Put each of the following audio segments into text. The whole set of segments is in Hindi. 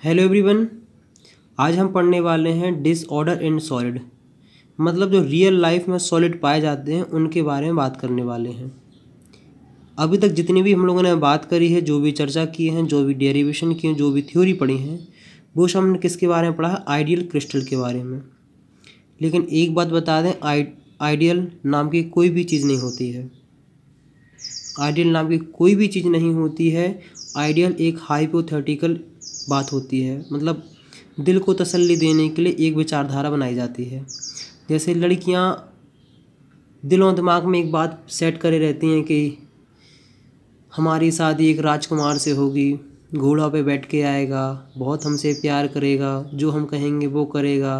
हेलो एवरीवन, आज हम पढ़ने वाले हैं डिसऑर्डर इन सॉलिड। मतलब जो रियल लाइफ में सॉलिड पाए जाते हैं उनके बारे में बात करने वाले हैं। अभी तक जितनी भी हम लोगों ने बात करी है, जो भी चर्चा की है, जो भी डेरिवेशन की है, जो भी थ्योरी पढ़ी हैं, वो सब हमने किसके बारे में पढ़ा है? आइडियल क्रिस्टल के बारे में। लेकिन एक बात बता दें, आइडियल नाम की कोई भी चीज़ नहीं होती है। आइडियल नाम की कोई भी चीज़ नहीं होती है। आइडियल एक हाइपोथेटिकल बात होती है। मतलब दिल को तसल्ली देने के लिए एक विचारधारा बनाई जाती है। जैसे लड़कियां दिलों दिमाग में एक बात सेट करे रहती हैं कि हमारी शादी एक राजकुमार से होगी, घोड़ा पे बैठ के आएगा, बहुत हमसे प्यार करेगा, जो हम कहेंगे वो करेगा,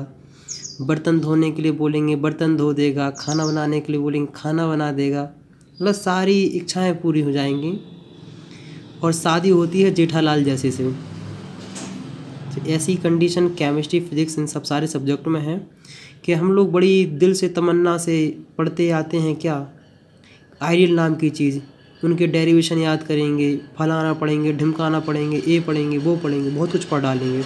बर्तन धोने के लिए बोलेंगे बर्तन धो देगा, खाना बनाने के लिए बोलेंगे खाना बना देगा। मतलब सारी इच्छाएं पूरी हो जाएंगी और शादी होती है जेठालाल जैसे से। तो ऐसी कंडीशन केमिस्ट्री, फिजिक्स, इन सब सारे सब्जेक्ट में है कि हम लोग बड़ी दिल से तमन्ना से पढ़ते आते हैं क्या, आइडियल नाम की चीज़। उनके डेरिवेशन याद करेंगे, फलाना पढ़ेंगे, ढिमकाना पढ़ेंगे, ये पढ़ेंगे, वो पढ़ेंगे, बहुत कुछ पढ़ डालेंगे।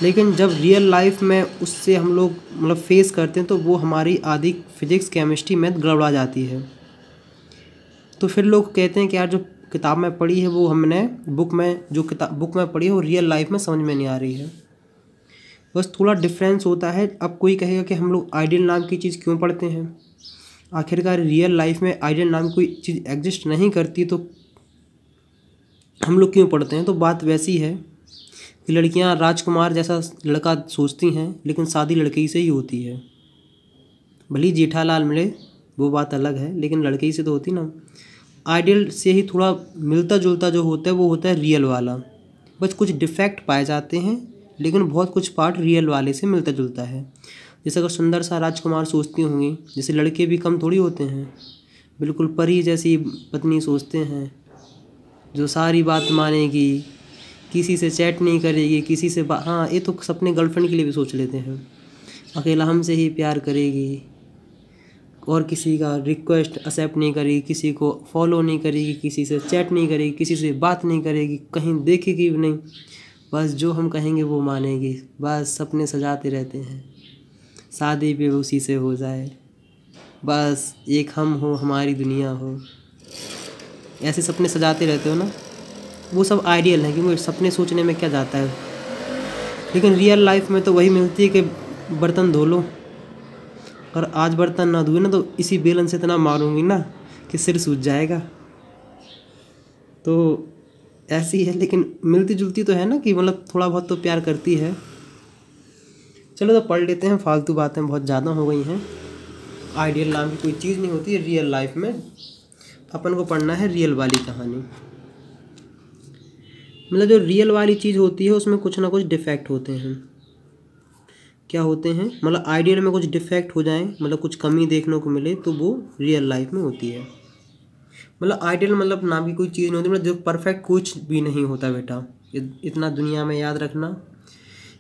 लेकिन जब रियल लाइफ में उससे हम लोग मतलब फेस करते हैं तो वो हमारी आदि फिजिक्स, केमिस्ट्री, मैथ गड़बड़ा जाती है। तो फिर लोग कहते हैं कि यार जो किताब में पढ़ी है वो हमने बुक में पढ़ी है वो रियल लाइफ में समझ में नहीं आ रही है। बस थोड़ा डिफरेंस होता है। अब कोई कहेगा कि हम लोग आइडियल नाम की चीज़ क्यों पढ़ते हैं? आखिरकार रियल लाइफ में आइडियल नाम की कोई चीज़ एग्जिस्ट नहीं करती तो हम लोग क्यों पढ़ते हैं? तो बात वैसी है कि लड़कियां राजकुमार जैसा लड़का सोचती हैं, लेकिन शादी लड़के ही से ही होती है। भले जेठालाल मिले वो बात अलग है, लेकिन लड़के ही से तो होती ना। आइडियल से ही थोड़ा मिलता जुलता जो होता है वो होता है रियल वाला। बस कुछ डिफेक्ट पाए जाते हैं, लेकिन बहुत कुछ पार्ट रियल वाले से मिलता जुलता है। जैसे अगर सुंदर सा राजकुमार सोचती होंगी, जैसे लड़के भी कम थोड़ी होते हैं, बिल्कुल परी जैसी पत्नी सोचते हैं जो सारी बात मानेगी, किसी से चैट नहीं करेगी, किसी से हाँ, ये तो अपने गर्लफ्रेंड के लिए भी सोच लेते हैं, अकेला हमसे ही प्यार करेगी और किसी का रिक्वेस्ट एक्सेप्ट नहीं करेगी, किसी को फॉलो नहीं करेगी, किसी से चैट नहीं करेगी, किसी से बात नहीं करेगी, कहीं देखेगी भी नहीं, बस जो हम कहेंगे वो मानेगी। बस सपने सजाते रहते हैं शादी पे उसी से हो जाए, बस एक हम हो हमारी दुनिया हो, ऐसे सपने सजाते रहते हो ना। वो सब आइडियल है, क्योंकि सपने सोचने में क्या जाता है। लेकिन रियल लाइफ में तो वही मिलती है कि बर्तन धो लो, और आज बर्तन ना धोए ना तो इसी बेलन से इतना मारूंगी ना कि सिर सूज जाएगा। तो ऐसी है, लेकिन मिलती जुलती तो है ना कि मतलब थोड़ा बहुत तो प्यार करती है। चलो तो पढ़ लेते हैं, फालतू बातें बहुत ज़्यादा हो गई हैं। आइडियल नाम की कोई चीज़ नहीं होती है रियल लाइफ में। अपन को पढ़ना है रियल वाली कहानी। मतलब जो रियल वाली चीज़ होती है उसमें कुछ ना कुछ डिफेक्ट होते हैं। क्या होते हैं? मतलब आइडियल में कुछ डिफेक्ट हो जाए, मतलब कुछ कमी देखने को मिले, तो वो रियल लाइफ में होती है। मतलब आइडियल मतलब नाम की कोई चीज़ नहीं होती, मतलब जो परफेक्ट कुछ भी नहीं होता बेटा। इतना दुनिया में याद रखना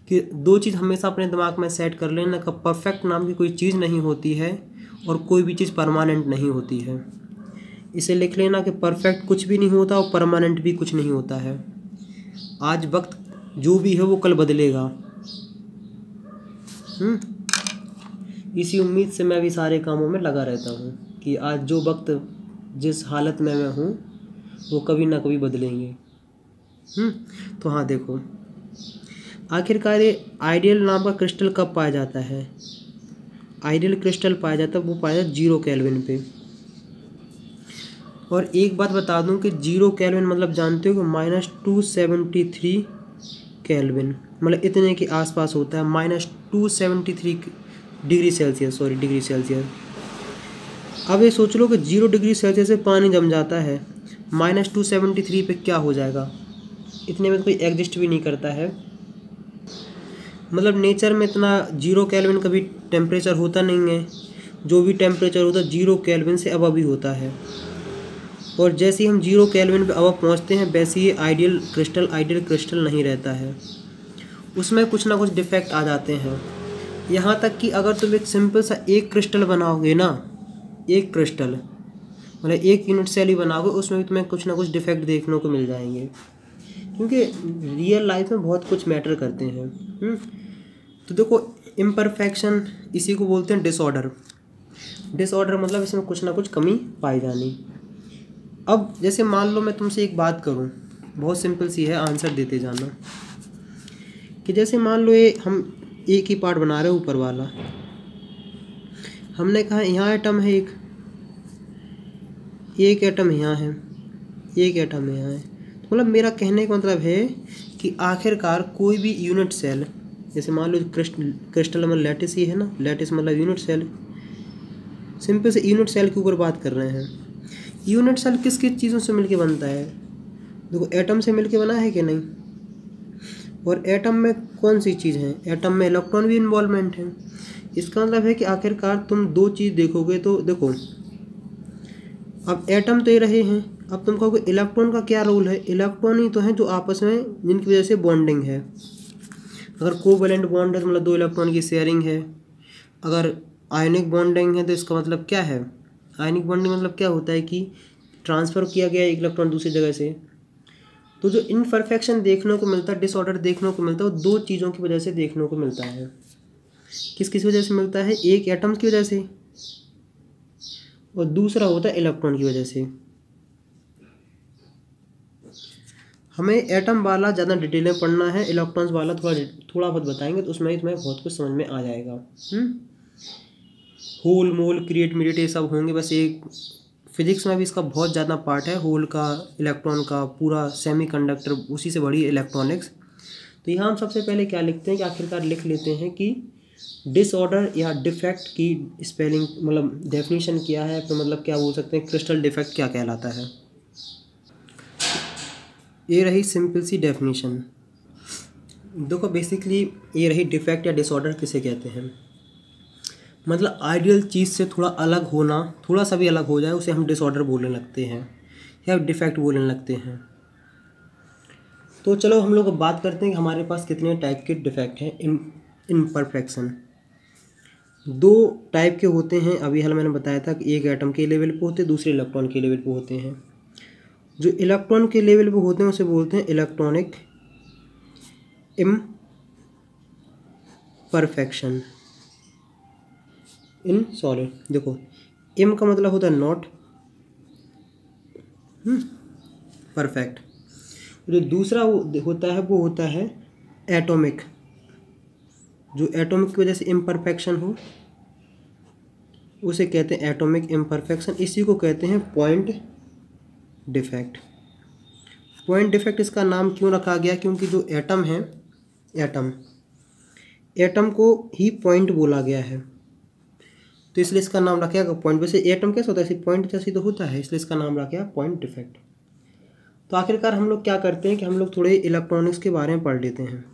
कि दो चीज़ हमेशा अपने दिमाग में सेट कर लेना कि परफेक्ट नाम की कोई चीज़ नहीं होती है और कोई भी चीज़ परमानेंट नहीं होती है। इसे लिख लेना कि परफेक्ट कुछ भी नहीं होता और परमानेंट भी कुछ नहीं होता है। आज वक्त जो भी है वो कल बदलेगा। इसी उम्मीद से मैं भी सारे कामों में लगा रहता हूँ कि आज जो वक्त जिस हालत में मैं हूँ वो कभी ना कभी बदलेंगे। तो हाँ देखो, आखिरकार ये आइडियल नाम का क्रिस्टल कब पाया जाता है? आइडियल क्रिस्टल पाया जाता है वो पाया जाता 0 केल्विन पे। और एक बात बता दूं कि 0 केल्विन मतलब जानते हो कि -273 केल्विन, मतलब इतने के आसपास होता है। -273 डिग्री सेल्सियस, डिग्री सेल्सियस। अब ये सोच लो कि 0 डिग्री सेल्सियस से पानी जम जाता है, -273 पे क्या हो जाएगा? इतने में तो कोई एग्जिस्ट भी नहीं करता है। मतलब नेचर में इतना 0 केल्विन का भी टेम्परेचर होता नहीं है। जो भी टेम्परेचर होता है 0 केल्विन से अबव ही होता है। और जैसे ही हम 0 केल्विन पे अबव पहुँचते हैं वैसे ही आइडियल क्रिस्टल नहीं रहता है। उसमें कुछ ना कुछ डिफेक्ट आ जाते हैं। यहाँ तक कि अगर तुम एक सिंपल सा एक क्रिस्टल बनाओगे ना, एक क्रिस्टल मतलब एक यूनिट सेल ही बनाओगे, उसमें भी तुम्हें कुछ ना कुछ डिफेक्ट देखने को मिल जाएंगे, क्योंकि रियल लाइफ में बहुत कुछ मैटर करते हैं। तो देखो इम्परफेक्शन इसी को बोलते हैं डिसऑर्डर। डिसऑर्डर मतलब इसमें कुछ ना कुछ कमी पाई जानी। अब जैसे मान लो मैं तुमसे एक बात करूं, बहुत सिंपल सी है, आंसर देते जाना। कि जैसे मान लो ये हम एक ही पार्ट बना रहे हैं ऊपर वाला, हमने कहा यहाँ एटम है, एक एटम यहाँ है, एक एटम यहाँ है। तो मतलब मेरा कहने का मतलब है कि आखिरकार कोई भी यूनिट सेल, जैसे मान लो क्रिस्टल मतलब लैटिस ही है ना, लैटिस मतलब यूनिट सेल, सिंपल से यूनिट सेल के ऊपर बात कर रहे हैं। यूनिट सेल किस किस चीज़ों से मिलके बनता है? देखो एटम से मिलके बना है कि नहीं, और एटम में कौन सी चीज़ है, एटम में इलेक्ट्रॉन भी इन्वॉल्वमेंट है। इसका मतलब है कि आखिरकार तुम दो चीज़ देखोगे तो देखो अब एटम तो ये रहे हैं, अब तुम कहोगे इलेक्ट्रॉन का क्या रोल है? इलेक्ट्रॉन ही तो है जो आपस में जिनकी वजह से बॉन्डिंग है। अगर कोवैलेंट बॉन्ड है तो मतलब दो इलेक्ट्रॉन की शेयरिंग है। अगर आयनिक बॉन्डिंग है तो इसका मतलब क्या है? आयनिक बॉन्डिंग मतलब क्या होता है कि ट्रांसफ़र किया गया एक इलेक्ट्रॉन दूसरी जगह से। तो जो इनपरफेक्शन देखने को मिलता है, डिसऑर्डर देखने को मिलता है, वो दो चीज़ों की वजह से देखने को मिलता है। किस किस वजह से मिलता है? एक एटम की वजह से और दूसरा होता है इलेक्ट्रॉन की वजह से। हमें एटम वाला ज़्यादा डिटेल में पढ़ना है, इलेक्ट्रॉन्स वाला थोड़ा बहुत बताएंगे तो उसमें ही तुम्हें बहुत कुछ समझ में आ जाएगा। होल मोल क्रिएट मीडिएट ये सब होंगे, बस एक फिजिक्स में भी इसका बहुत ज़्यादा पार्ट है, होल का, इलेक्ट्रॉन का, पूरा सेमीकंडक्टर उसी से बड़ी इलेक्ट्रॉनिक्स। तो यहाँ हम सबसे पहले क्या लिखते हैं कि आखिरकार लिख लेते हैं कि डिसऑर्डर या डिफेक्ट की स्पेलिंग मतलब डेफिनेशन क्या है, फिर मतलब क्या बोल सकते हैं क्रिस्टल डिफेक्ट क्या कहलाता है। ये रही सिंपल सी डेफिनेशन। देखो बेसिकली ये रही डिफेक्ट या डिसऑर्डर किसे कहते हैं, मतलब आइडियल चीज़ से थोड़ा अलग होना, थोड़ा सा भी अलग हो जाए उसे हम डिसऑर्डर बोलने लगते हैं या डिफेक्ट बोलने लगते हैं। तो चलो हम लोग अब बात करते हैं कि हमारे पास कितने टाइप के डिफेक्ट हैं। इम्परफेक्शन दो टाइप के होते हैं, अभी हाल मैंने बताया था कि एक एटम के लेवल पे होते हैं, दूसरे इलेक्ट्रॉन के लेवल पे होते हैं। जो इलेक्ट्रॉन के लेवल पे होते हैं उसे बोलते हैं इलेक्ट्रॉनिक इम्परफेक्शन इन सॉलिड। देखो इम का मतलब होता है नॉट परफेक्ट, जो दूसरा होता है वो होता है एटॉमिक। जो एटॉमिक की वजह से इम्परफेक्शन हो उसे कहते हैं एटॉमिक इम्परफेक्शन, इसी को कहते हैं पॉइंट डिफेक्ट। पॉइंट डिफेक्ट इसका नाम क्यों रखा गया? क्योंकि जो एटम है, एटम को ही पॉइंट बोला गया है, तो इसलिए इसका नाम रखा गया पॉइंट। वैसे एटम कैसे होता है? इसी पॉइंट जैसे तो होता है, इसलिए इसका नाम रखा गया पॉइंट डिफेक्ट। तो आखिरकार हम लोग क्या करते हैं कि हम लोग थोड़े इलेक्ट्रॉनिक्स के बारे में पढ़ लेते हैं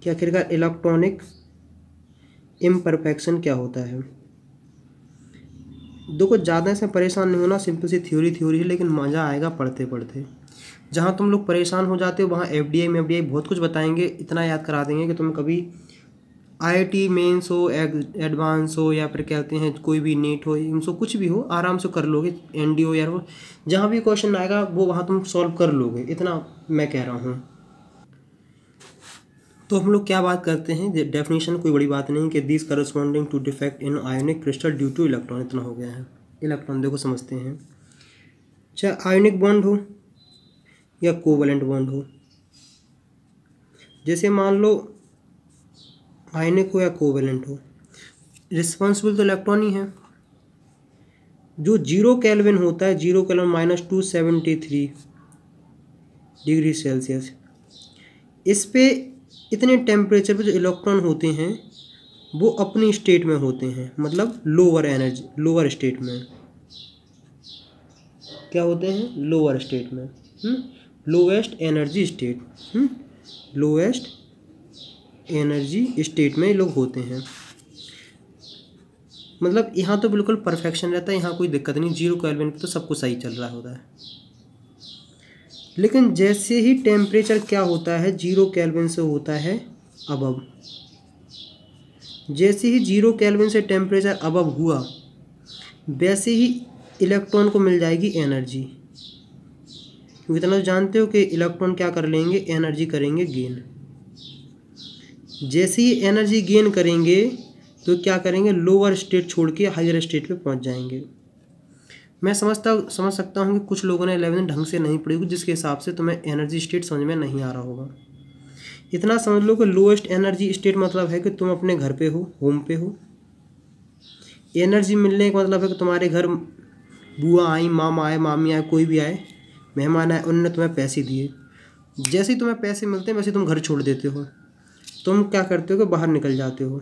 कि आखिरकार इलेक्ट्रॉनिक इम्परफेक्शन क्या होता है। देखो ज़्यादा से परेशान नहीं होना, सिंपल सी थ्योरी है, लेकिन मज़ा आएगा पढ़ते पढ़ते। जहाँ तुम लोग परेशान हो जाते हो वहाँ एफडीआई में बहुत कुछ बताएंगे, इतना याद करा देंगे कि तुम कभी आईआईटी मेंस हो, एडवांस हो, या फिर कहते हैं कोई भी नीट हो, इनसे कुछ भी हो आराम से कर लोगे। एनडीओ या वो जहाँ भी क्वेश्चन आएगा वो वहाँ तुम सॉल्व कर लोगे, इतना मैं कह रहा हूँ। तो हम लोग क्या बात करते हैं, डेफिनेशन कोई बड़ी बात नहीं कि this corresponding to defect in ionic crystal due to electron, इतना हो गया है। इलेक्ट्रॉन देखो समझते हैं, चाहे आयोनिक बॉन्ड हो या कोवैलेंट बॉन्ड हो। जैसे मान लो आयनिक हो या कोवैलेंट हो, रिस्पॉन्सिबल तो इलेक्ट्रॉन ही है। जो 0 केल्विन होता है, 0 केल्विन -273 डिग्री सेल्सियस, इस पे इतने टेम्परेचर पे जो इलेक्ट्रॉन होते हैं वो अपनी स्टेट में होते हैं, मतलब लोअर एनर्जी, लोअर स्टेट में क्या होते हैं? लोअर स्टेट में, lowest energy state, lowest energy state में लोग होते हैं। मतलब यहाँ तो बिल्कुल परफेक्शन रहता है, यहाँ कोई दिक्कत नहीं, 0 केल्विन पे तो सब कुछ सही चल रहा होता है। लेकिन जैसे ही टेम्परेचर क्या होता है 0 केल्विन से होता है अबव, जैसे ही 0 केल्विन से टेम्परेचर अबव हुआ वैसे ही इलेक्ट्रॉन को मिल जाएगी एनर्जी। क्योंकि इतना जानते हो कि इलेक्ट्रॉन क्या कर लेंगे, एनर्जी करेंगे गेन। जैसे ही एनर्जी गेन करेंगे तो क्या करेंगे, लोअर स्टेट छोड़ के हायर स्टेट पे पहुंच जाएंगे। मैं समझ सकता हूँ कि कुछ लोगों ने 11 ढंग से नहीं पढ़ी होगी, जिसके हिसाब से तुम्हें एनर्जी स्टेट समझ में नहीं आ रहा होगा। इतना समझ लो कि लोएस्ट एनर्जी स्टेट मतलब है कि तुम अपने घर पे हो, होम पे हो। एनर्जी मिलने का मतलब है कि तुम्हारे घर बुआ आई, मामा आए, मामी आए, कोई भी आए, मेहमान आए, उन्होंने तुम्हें पैसे दिए। जैसे ही तुम्हें पैसे मिलते हैं वैसे तुम घर छोड़ देते हो, तुम क्या करते हो कि बाहर निकल जाते हो,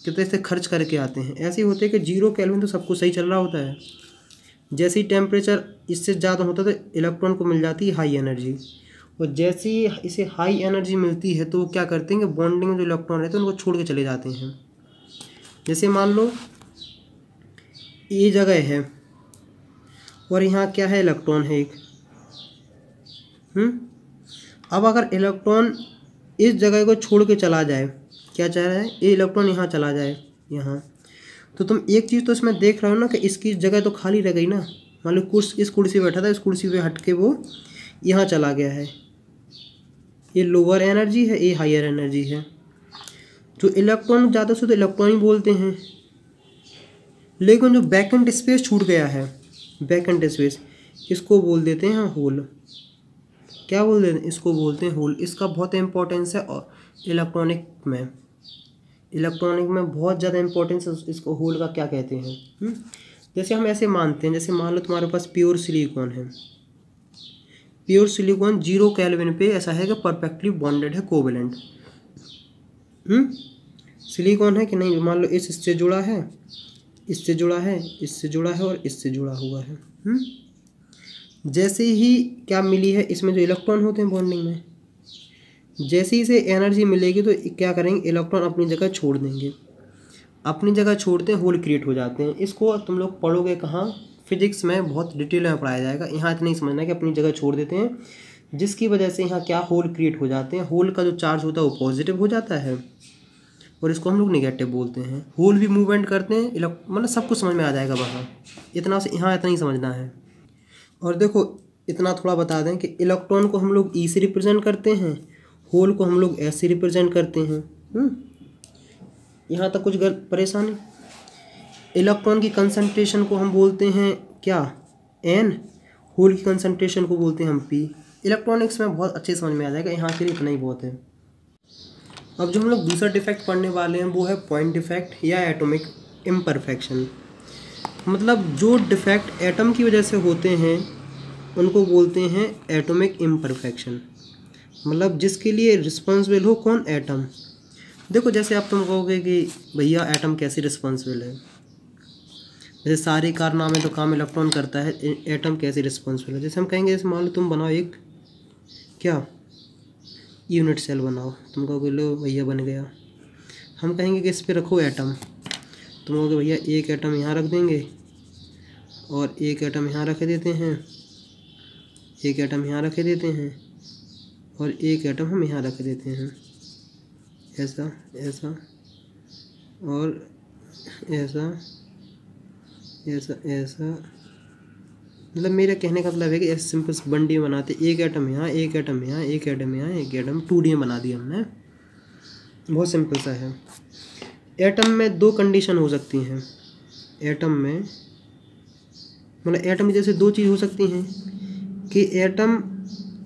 कितने से खर्च करके आते हैं। ऐसे ही होते हैं कि 0 केल्विन तो सब कुछ सही चल रहा होता है। जैसे ही टेम्परेचर इससे ज़्यादा होता है तो इलेक्ट्रॉन को मिल जाती है हाई एनर्जी, और जैसे ही इसे हाई एनर्जी मिलती है तो वो क्या करते हैं कि बॉन्डिंग में जो इलेक्ट्रॉन रहते हैं उनको छोड़ के चले जाते हैं। जैसे मान लो ये जगह है और यहाँ क्या है, इलेक्ट्रॉन है एक। अब अगर इलेक्ट्रॉन इस जगह को छोड़ के चला जाए, क्या चाह रहा है, ये इलेक्ट्रॉन यहाँ चला जाए यहाँ, तो तुम एक चीज़ तो इसमें देख रहे हो ना कि इसकी जगह तो खाली रह गई ना। मान लो इस कुर्सी पे बैठा था, इस कुर्सी पे हट के वो यहाँ चला गया है। ये लोअर एनर्जी है, ये हायर एनर्जी है। जो इलेक्ट्रॉन ज़्यादा से तो इलेक्ट्रॉन ही बोलते हैं, लेकिन जो वैकेंट स्पेस छूट गया है, वैकेंट स्पेस, इसको बोल देते हैं होल। क्या बोल देते हैं, इसको बोलते हैं होल। इसका बहुत इंपॉर्टेंस है और इलेक्ट्रॉनिक में बहुत ज़्यादा इंपॉर्टेंस है इसको, होल का क्या कहते हैं। जैसे हम ऐसे मानते हैं, जैसे मान लो तुम्हारे पास प्योर सिलिकॉन है, प्योर सिलिकॉन 0 केल्विन पे ऐसा है कि परफेक्टली बॉन्डेड है, कोवेलेंट। सिलिकॉन है कि नहीं, मान लो इससे जुड़ा है, इससे जुड़ा है, इससे जुड़ा है और इससे जुड़ा हुआ है। जैसे ही क्या मिली है, इसमें जो इलेक्ट्रॉन होते हैं बॉन्डिंग में, जैसे ही इसे एनर्जी मिलेगी तो क्या करेंगे, इलेक्ट्रॉन अपनी जगह छोड़ देंगे। अपनी जगह छोड़ते हैं, होल क्रिएट हो जाते हैं। इसको तुम लोग पढ़ोगे कहाँ, फिजिक्स में बहुत डिटेल में पढ़ाया जाएगा। यहाँ इतना ही समझना है कि अपनी जगह छोड़ देते हैं, जिसकी वजह से यहाँ क्या होल क्रिएट हो जाते हैं। होल का जो चार्ज होता है वो पॉजिटिव हो जाता है और इसको हम लोग नेगेटिव बोलते हैं। होल भी मूवमेंट करते हैं, मतलब सब कुछ समझ में आ जाएगा वहाँ। इतना से यहाँ इतना ही समझना है। और देखो इतना थोड़ा बता दें कि इलेक्ट्रॉन को हम लोग ई से रिप्रेजेंट करते हैं, होल को हम लोग एस से रिप्रेजेंट करते हैं। यहाँ तक कुछ परेशानी। इलेक्ट्रॉन की कंसंट्रेशन को हम बोलते हैं क्या, एन। होल की कंसंट्रेशन को बोलते हैं हम पी। इलेक्ट्रॉनिक्स में बहुत अच्छे समझ में आ जाएगा, यहाँ के लिए इतना ही बहुत है। अब जो हम लोग दूसरा डिफेक्ट पढ़ने वाले हैं वो है पॉइंट डिफेक्ट या एटॉमिक इम्परफेक्शन। मतलब जो डिफेक्ट एटम की वजह से होते हैं उनको बोलते हैं एटॉमिक इम्परफेक्शन। मतलब जिसके लिए रिस्पॉन्सिबल हो कौन, एटम। देखो जैसे आप तुम कहोगे कि भैया एटम कैसे रिस्पॉन्सिबल है, जैसे सारे कारनामे तो काम इलेक्ट्रॉन करता है, एटम कैसे रिस्पॉन्सिबल है। जैसे हम कहेंगे, जैसे मान लो तुम बनाओ एक क्या यूनिट सेल बनाओ, तुम कहोगे लो भैया बन गया। हम कहेंगे कि इस पे रखो एटम, तुम कहोगे भैया एक एटम यहाँ रख देंगे और एक एटम यहाँ रख देते हैं, एक एटम यहाँ रख देते हैं और एक एटम हम यहाँ रख देते हैं, ऐसा ऐसा और ऐसा ऐसा ऐसा। मतलब मेरा कहने का मतलब है कि ऐसे सिंपल बंडी में बनाते, एक एटम यहाँ, एक एटम यहाँ, एक एटम यहाँ, एक एटम 2D में बना दिया हमने। बहुत सिंपल सा है। एटम में दो कंडीशन हो सकती हैं। एटम में मतलब एटम की जैसे दो चीज़ हो सकती हैं कि एटम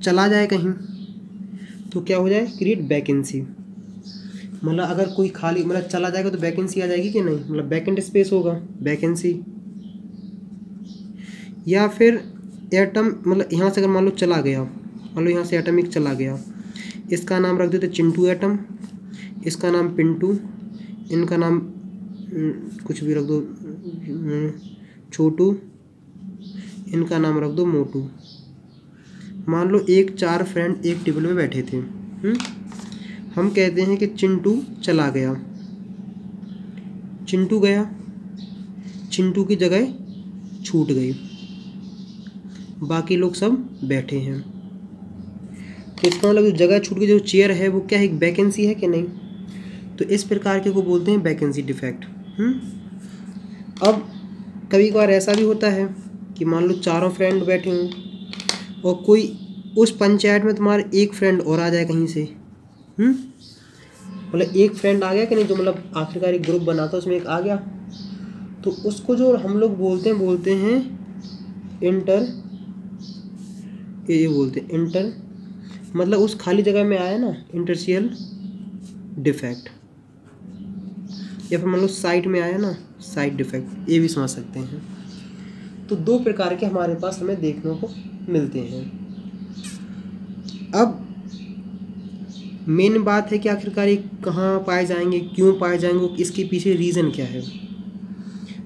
चला जाए कहीं तो क्या हो जाए, क्रिएट वैकेंसी। मतलब अगर कोई खाली मतलब चला जाएगा तो वैकेंसी आ जाएगी कि नहीं, मतलब वैकेंट स्पेस होगा, वैकेंसी। या फिर एटम मतलब यहाँ से अगर मान लो चला गया, मान लो यहाँ से एटम एक चला गया, इसका नाम रख देते चिंटू एटम, इसका नाम पिंटू, इनका नाम कुछ भी रख दो, छोटू, इनका नाम रख दो मोटू। मान लो एक 4 फ्रेंड एक टेबल में बैठे थे। हम कहते हैं कि चिंटू चला गया, चिंटू गया, चिंटू की जगह छूट गई, बाकी लोग सब बैठे हैं। तो इसका मतलब जो जगह छूट गई, जो चेयर है वो क्या है, एक वैकेंसी है कि नहीं। तो इस प्रकार के को बोलते हैं वैकेंसी डिफेक्ट। अब कभी कभार ऐसा भी होता है कि मान लो चारों फ्रेंड बैठे हों और कोई उस पंचायत में तुम्हारे एक फ्रेंड और आ जाए कहीं से। मतलब एक फ्रेंड आ गया कि नहीं, जो मतलब आखिरकार एक ग्रुप बना था उसमें एक आ गया, तो उसको जो हम लोग बोलते हैं इंटर, ये बोलते हैं इंटर, मतलब उस खाली जगह में आया ना, इंटरशियल डिफेक्ट। या फिर मान लो साइट में आया ना, साइट डिफेक्ट, ये भी समझ सकते हैं। तो दो प्रकार के हमारे पास हमें देखने को मिलते हैं। अब मेन बात है कि आखिरकार ये कहाँ पाए जाएंगे, क्यों पाए जाएंगे, इसके पीछे रीज़न क्या है।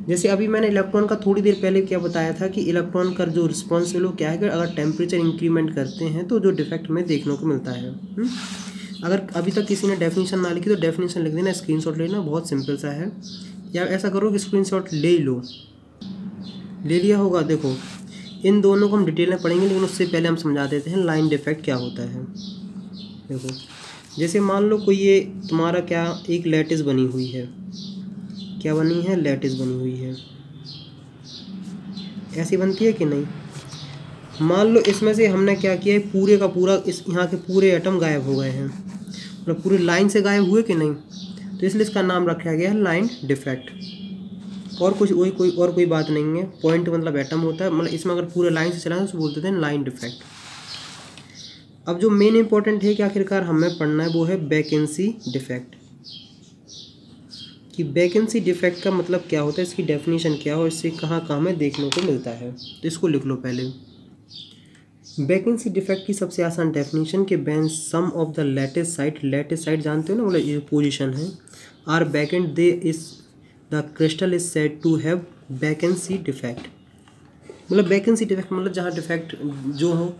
जैसे अभी मैंने इलेक्ट्रॉन का थोड़ी देर पहले क्या बताया था कि इलेक्ट्रॉन का जो रिस्पॉन्सिबल क्या है कि अगर टेम्परेचर इंक्रीमेंट करते हैं तो जो डिफेक्ट हमें देखने को मिलता है। अगर अभी तक किसी ने डेफिनेशन ना लिखी तो डेफिनेशन लिख देना, स्क्रीनशॉट लेना, बहुत सिंपल सा है। या ऐसा करो कि स्क्रीनशॉट ले लो, ले लिया होगा। देखो इन दोनों को हम डिटेल में पढ़ेंगे, लेकिन उससे पहले हम समझा देते हैं लाइन डिफेक्ट क्या होता है। देखो जैसे मान लो कोई ये तुम्हारा क्या एक लैटिस बनी हुई है, क्या बनी है, लैटिस बनी हुई है, ऐसी बनती है कि नहीं। मान लो इसमें से हमने क्या किया है, पूरे का पूरा इस यहाँ के पूरे एटम गायब हो गए हैं, मतलब पूरी लाइन से गायब हुए कि नहीं, तो इसलिए इसका नाम रखा गया है लाइन डिफेक्ट। और कुछ कोई बात नहीं है, पॉइंट मतलब एटम होता है, मतलब इसमें अगर पूरे लाइन से चला तो बोलते थे लाइन डिफेक्ट। अब जो मेन इंपॉर्टेंट है कि आखिरकार हमें पढ़ना है वो है वैकेंसी डिफेक्ट, कि वैकेंसी डिफेक्ट का मतलब क्या होता है, इसकी डेफिनेशन क्या हो, इससे कहाँ कहाँ में देखने को मिलता है। तो इसको लिख लो पहले। वैकेंसी डिफेक्ट की सबसे आसान डेफिनेशन कि when some of the lattice site जानते हो ना, मतलब ये पोजीशन है, are vacant they is the crystal is said to have vacancy defect. मतलब वैकेंसी डिफेक्ट मतलब जहाँ डिफेक्ट जो हो,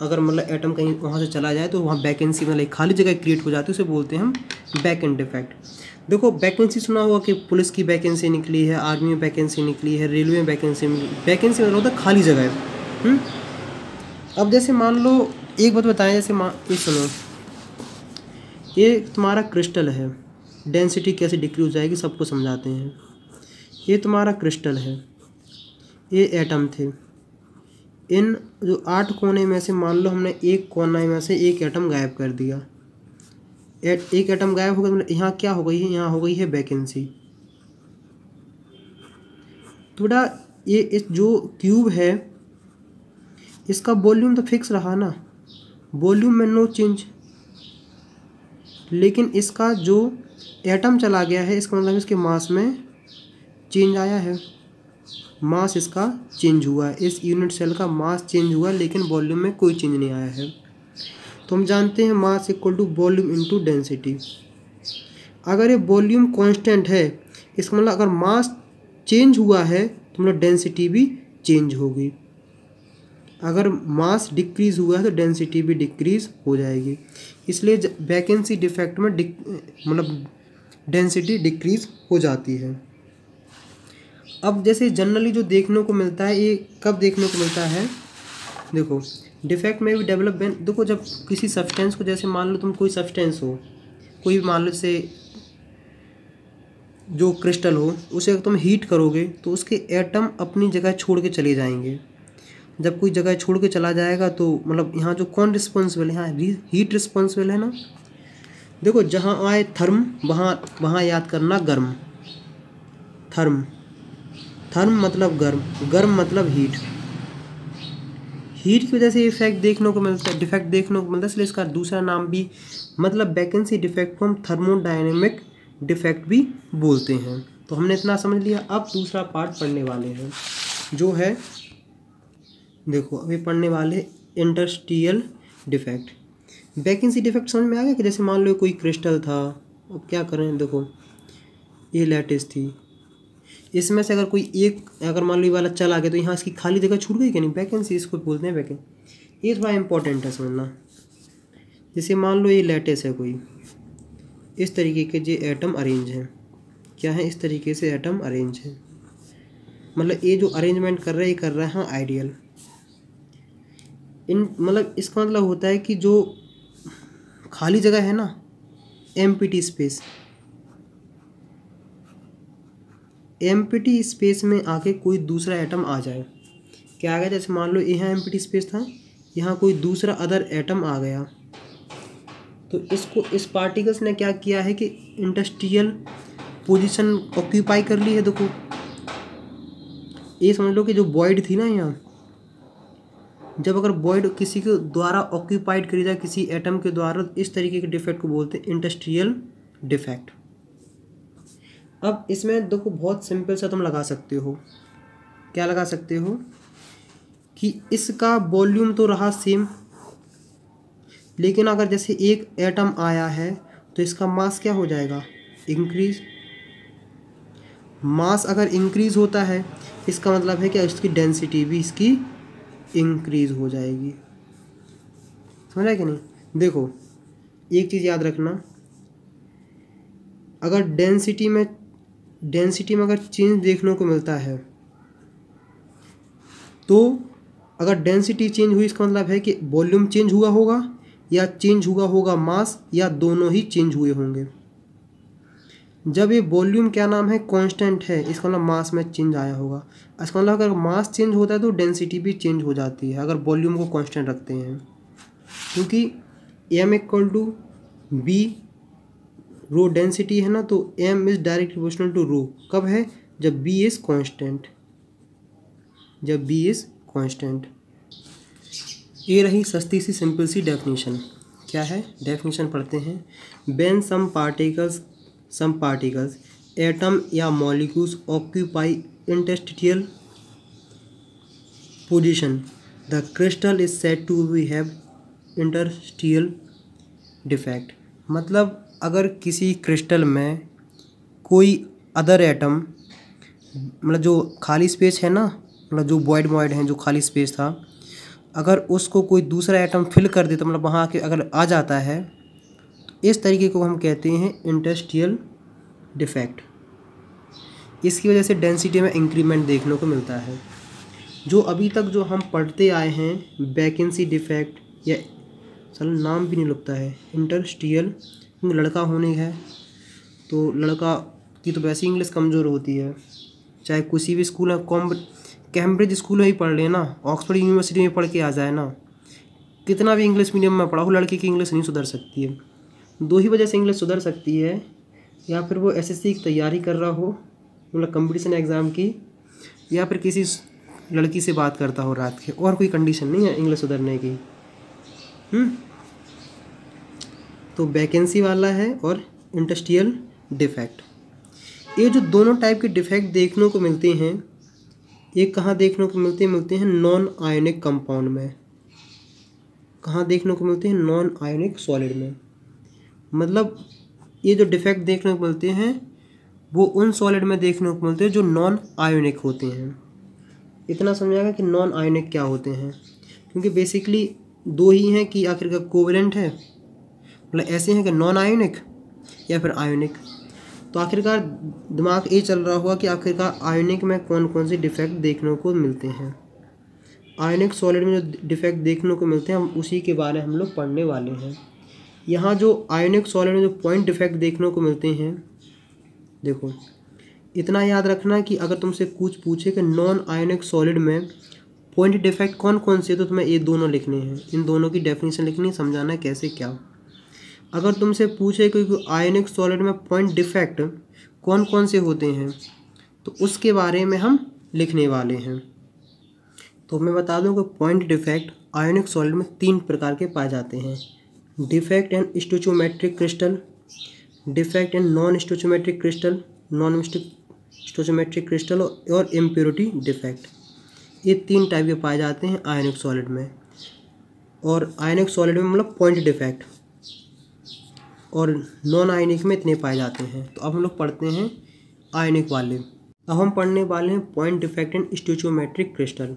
अगर मतलब एटम कहीं वहाँ से चला जाए तो वहाँ वैकेंसी मतलब खाली जगह क्रिएट हो जाती है, उसे बोलते हैं हम वैकेंट डिफेक्ट। देखो वैकेंसी सुना होगा कि पुलिस की वैकेंसी निकली है, आर्मी में वैकेंसी निकली है, रेलवे में वैकेंसी मिली। वैकेंसी मतलब होता है खाली जगह है। अब जैसे मान लो एक बात बताएं, जैसे ये सुनो, ये तुम्हारा क्रिस्टल है, डेंसिटी कैसे डिक्रीज हो जाएगी सबको समझाते हैं। ये तुम्हारा क्रिस्टल है, ये एटम थे, इन जो 8 कोने में से मान लो हमने एक कोने में से एक एटम गायब कर दिया, एक एटम गायब हो गया, मतलब यहाँ क्या हो गई है, यहाँ हो गई है वैकेंसी। तो बेटा ये इस जो क्यूब है इसका वॉल्यूम तो फिक्स रहा ना, वॉल्यूम में नो चेंज, लेकिन इसका जो एटम चला गया है इसका मतलब इसके मास में चेंज आया है, मास इसका चेंज हुआ है, इस यूनिट सेल का मास चेंज हुआ है, लेकिन वॉल्यूम में कोई चेंज नहीं आया है। तो हम जानते हैं mass equal to volume into density. अगर ये वॉल्यूम कांस्टेंट है, इसका मतलब अगर मास चेंज हुआ है तो मतलब डेंसिटी भी चेंज होगी। अगर मास डिक्रीज़ हुआ है तो डेंसिटी भी डिक्रीज़ हो जाएगी, इसलिए वैकेंसी डिफेक्ट में मतलब डेंसिटी डिक्रीज़ हो जाती है। अब जैसे जनरली जो देखने को मिलता है, ये कब देखने को मिलता है, देखो डिफेक्ट में भी डेवलपमेंट, देखो जब किसी सब्सटेंस को, जैसे मान लो तुम कोई सब्सटेंस हो, कोई भी मान लो से जो क्रिस्टल हो, उसे अगर तुम हीट करोगे तो उसके एटम अपनी जगह छोड़ के चले जाएंगे। जब कोई जगह छोड़ के चला जाएगा तो मतलब यहाँ जो कौन रिस्पॉन्सिबल है, यहाँ हीट रिस्पॉन्सिबल है ना। देखो जहाँ आए थर्म, वहाँ याद करना गर्म, थर्म मतलब गर्म, गर्म मतलब हीट की वजह से इफेक्ट देखने को मिलता है, डिफेक्ट देखने को मिलता है, इसलिए इसका दूसरा नाम भी मतलब वैकेंसी डिफेक्ट को हम थर्मोडायनेमिक डिफेक्ट भी बोलते हैं। तो हमने इतना समझ लिया। अब दूसरा पार्ट पढ़ने वाले हैं जो है, देखो अभी पढ़ने वाले इंटरस्टिशियल डिफेक्ट। वैकेंसी डिफेक्ट समझ में आ गया कि जैसे मान लो कोई क्रिस्टल था, अब क्या करें, देखो ये लैटिस थी, इसमें से अगर कोई एक, अगर मान लो ये वाला चला गया तो यहाँ इसकी खाली जगह छूट गई कि नहीं, वैकेंसी इसको बोलते हैं वैकेंसी। ये थोड़ा इंपॉर्टेंट है समझना। जैसे मान लो ये लैटिस है कोई, इस तरीके के जो एटम अरेंज हैं, क्या है, इस तरीके से एटम अरेंज है, मतलब ये जो अरेंजमेंट कर रहा है ये कर रहा है हाँ आइडियल। इन मतलब इसका मतलब होता है कि जो खाली जगह है ना, एम्प्टी स्पेस, एम्प्टी स्पेस में आके कोई दूसरा एटम आ जाए, क्या आ गया, जैसे मान लो यहाँ एम्प्टी स्पेस था, यहाँ कोई दूसरा अदर एटम आ गया, तो इसको इस पार्टिकल्स ने क्या किया है कि इंडस्ट्रियल पोजीशन ऑक्यूपाई कर ली है। देखो ये समझ लो कि जो वॉइड थी ना यहाँ, जब अगर वॉइड किसी के द्वारा ऑक्यूपाइड करी जाए किसी एटम के द्वारा, इस तरीके के डिफेक्ट को बोलते हैं इंडस्ट्रियल डिफेक्ट। अब इसमें देखो बहुत सिंपल सा तुम लगा सकते हो, क्या लगा सकते हो कि इसका वॉल्यूम तो रहा सेम, लेकिन अगर जैसे एक एटम आया है तो इसका मास क्या हो जाएगा, इंक्रीज। मास अगर इंक्रीज होता है इसका मतलब है कि इसकी डेंसिटी भी इसकी इंक्रीज हो जाएगी, समझा कि नहीं। देखो एक चीज़ याद रखना, अगर डेंसिटी में अगर चेंज देखने को मिलता है, तो अगर डेंसिटी चेंज हुई इसका मतलब है कि वॉल्यूम चेंज हुआ होगा, या चेंज हुआ होगा मास, या दोनों ही चेंज हुए होंगे। जब ये वॉल्यूम क्या नाम है कांस्टेंट है, इसका मतलब मास में चेंज आया होगा। इसका मतलब अगर मास चेंज होता है तो डेंसिटी भी चेंज हो जाती है, अगर वॉल्यूम को कांस्टेंट रखते हैं, क्योंकि m equal to B rho density है ना, तो m is direct proportional to rho. कब है, जब b इज कांस्टेंट, जब b इज कांस्टेंट। ये रही सस्ती सी सिंपल सी डेफिनेशन। क्या है, डेफिनेशन पढ़ते हैं। व्हेन सम पार्टिकल्स एटम या molecules occupy interstitial position, the crystal is said to be have interstitial defect. मतलब अगर किसी क्रिस्टल में कोई अदर एटम, मतलब जो खाली स्पेस है ना, मतलब जो वॉइड है, जो खाली स्पेस था, अगर उसको कोई दूसरा एटम फिल कर देता, मतलब वहाँ के अगर आ जाता है, तो इस तरीके को हम कहते हैं इंटरस्टिशियल डिफेक्ट। इसकी वजह से डेंसिटी में इंक्रीमेंट देखने को मिलता है। जो अभी तक जो हम पढ़ते आए हैं वैकेंसी डिफेक्ट, या चलो नाम भी नहीं लगता है इंटरस्टिशियल, लड़का होने है तो लड़का की तो वैसे इंग्लिश कमज़ोर होती है, चाहे किसी भी स्कूल में, कैम्ब्रिज स्कूल में ही पढ़ लेना, ऑक्सफोर्ड यूनिवर्सिटी में पढ़ के आ जाए ना, कितना भी इंग्लिश मीडियम में पढ़ा हो, लड़के की इंग्लिश नहीं सुधर सकती है। दो ही वजह से इंग्लिश सुधर सकती है, या फिर वो एसएससी की तैयारी कर रहा हो, मतलब कंपटीशन एग्ज़ाम की, या फिर किसी लड़की से बात करता हो रात के, और कोई कंडीशन नहीं है इंग्लिश सुधरने की। तो वैकेंसी वाला है और इंटरस्टिशियल डिफेक्ट। ये जो दोनों टाइप के डिफेक्ट देखने को मिलते हैं, ये कहाँ देखने को मिलते हैं नॉन आयोनिक कंपाउंड में। कहाँ देखने को मिलते हैं, नॉन आयोनिक सॉलिड में। मतलब ये जो डिफेक्ट देखने को मिलते हैं वो उन सॉलिड में देखने को मिलते हैं जो नॉन आयोनिक होते हैं। इतना समझाएगा कि नॉन आयोनिक क्या होते हैं, क्योंकि बेसिकली दो ही हैं कि आखिर का कोवेलेंट है, मतलब ऐसे हैं कि नॉन आयोनिक या फिर आयोनिक। तो आखिरकार दिमाग ये चल रहा हुआ कि आखिरकार आयोनिक में कौन कौन से डिफेक्ट देखने को मिलते हैं। आयोनिक सॉलिड में जो डिफेक्ट देखने को मिलते हैं हम उसी के बारे में हम लोग पढ़ने वाले हैं। यहाँ जो आयोनिक सॉलिड में जो पॉइंट डिफेक्ट देखने को मिलते हैं, देखो इतना याद रखना कि अगर तुमसे कुछ पूछे कि नॉन आयोनिक सॉलिड में पॉइंट डिफेक्ट कौन कौन से, तो तुम्हें ये दोनों लिखने हैं, इन दोनों की डेफिनेशन लिखनी है, समझाना है कैसे क्या। अगर तुमसे पूछे कि आयोनिक सॉलिड में पॉइंट डिफेक्ट कौन कौन से होते हैं, तो उसके बारे में हम लिखने वाले हैं। तो मैं बता दूं कि पॉइंट डिफेक्ट आयोनिक सॉलिड में 3 प्रकार के पाए जाते हैं। Defect in stoichiometric crystal, defect in non stoichiometric crystal, non stoichiometric crystal, और इम्प्योरिटी डिफेक्ट। ये 3 टाइप के पाए जाते हैं आयोनिक सॉलिड में। और आयोनिक सॉलिड में मतलब पॉइंट डिफेक्ट, और नॉन आयनिक में इतने पाए जाते हैं। तो अब हम लोग पढ़ते हैं आयनिक वाले। अब हम पढ़ने वाले हैं point defect in stoichiometric crystal.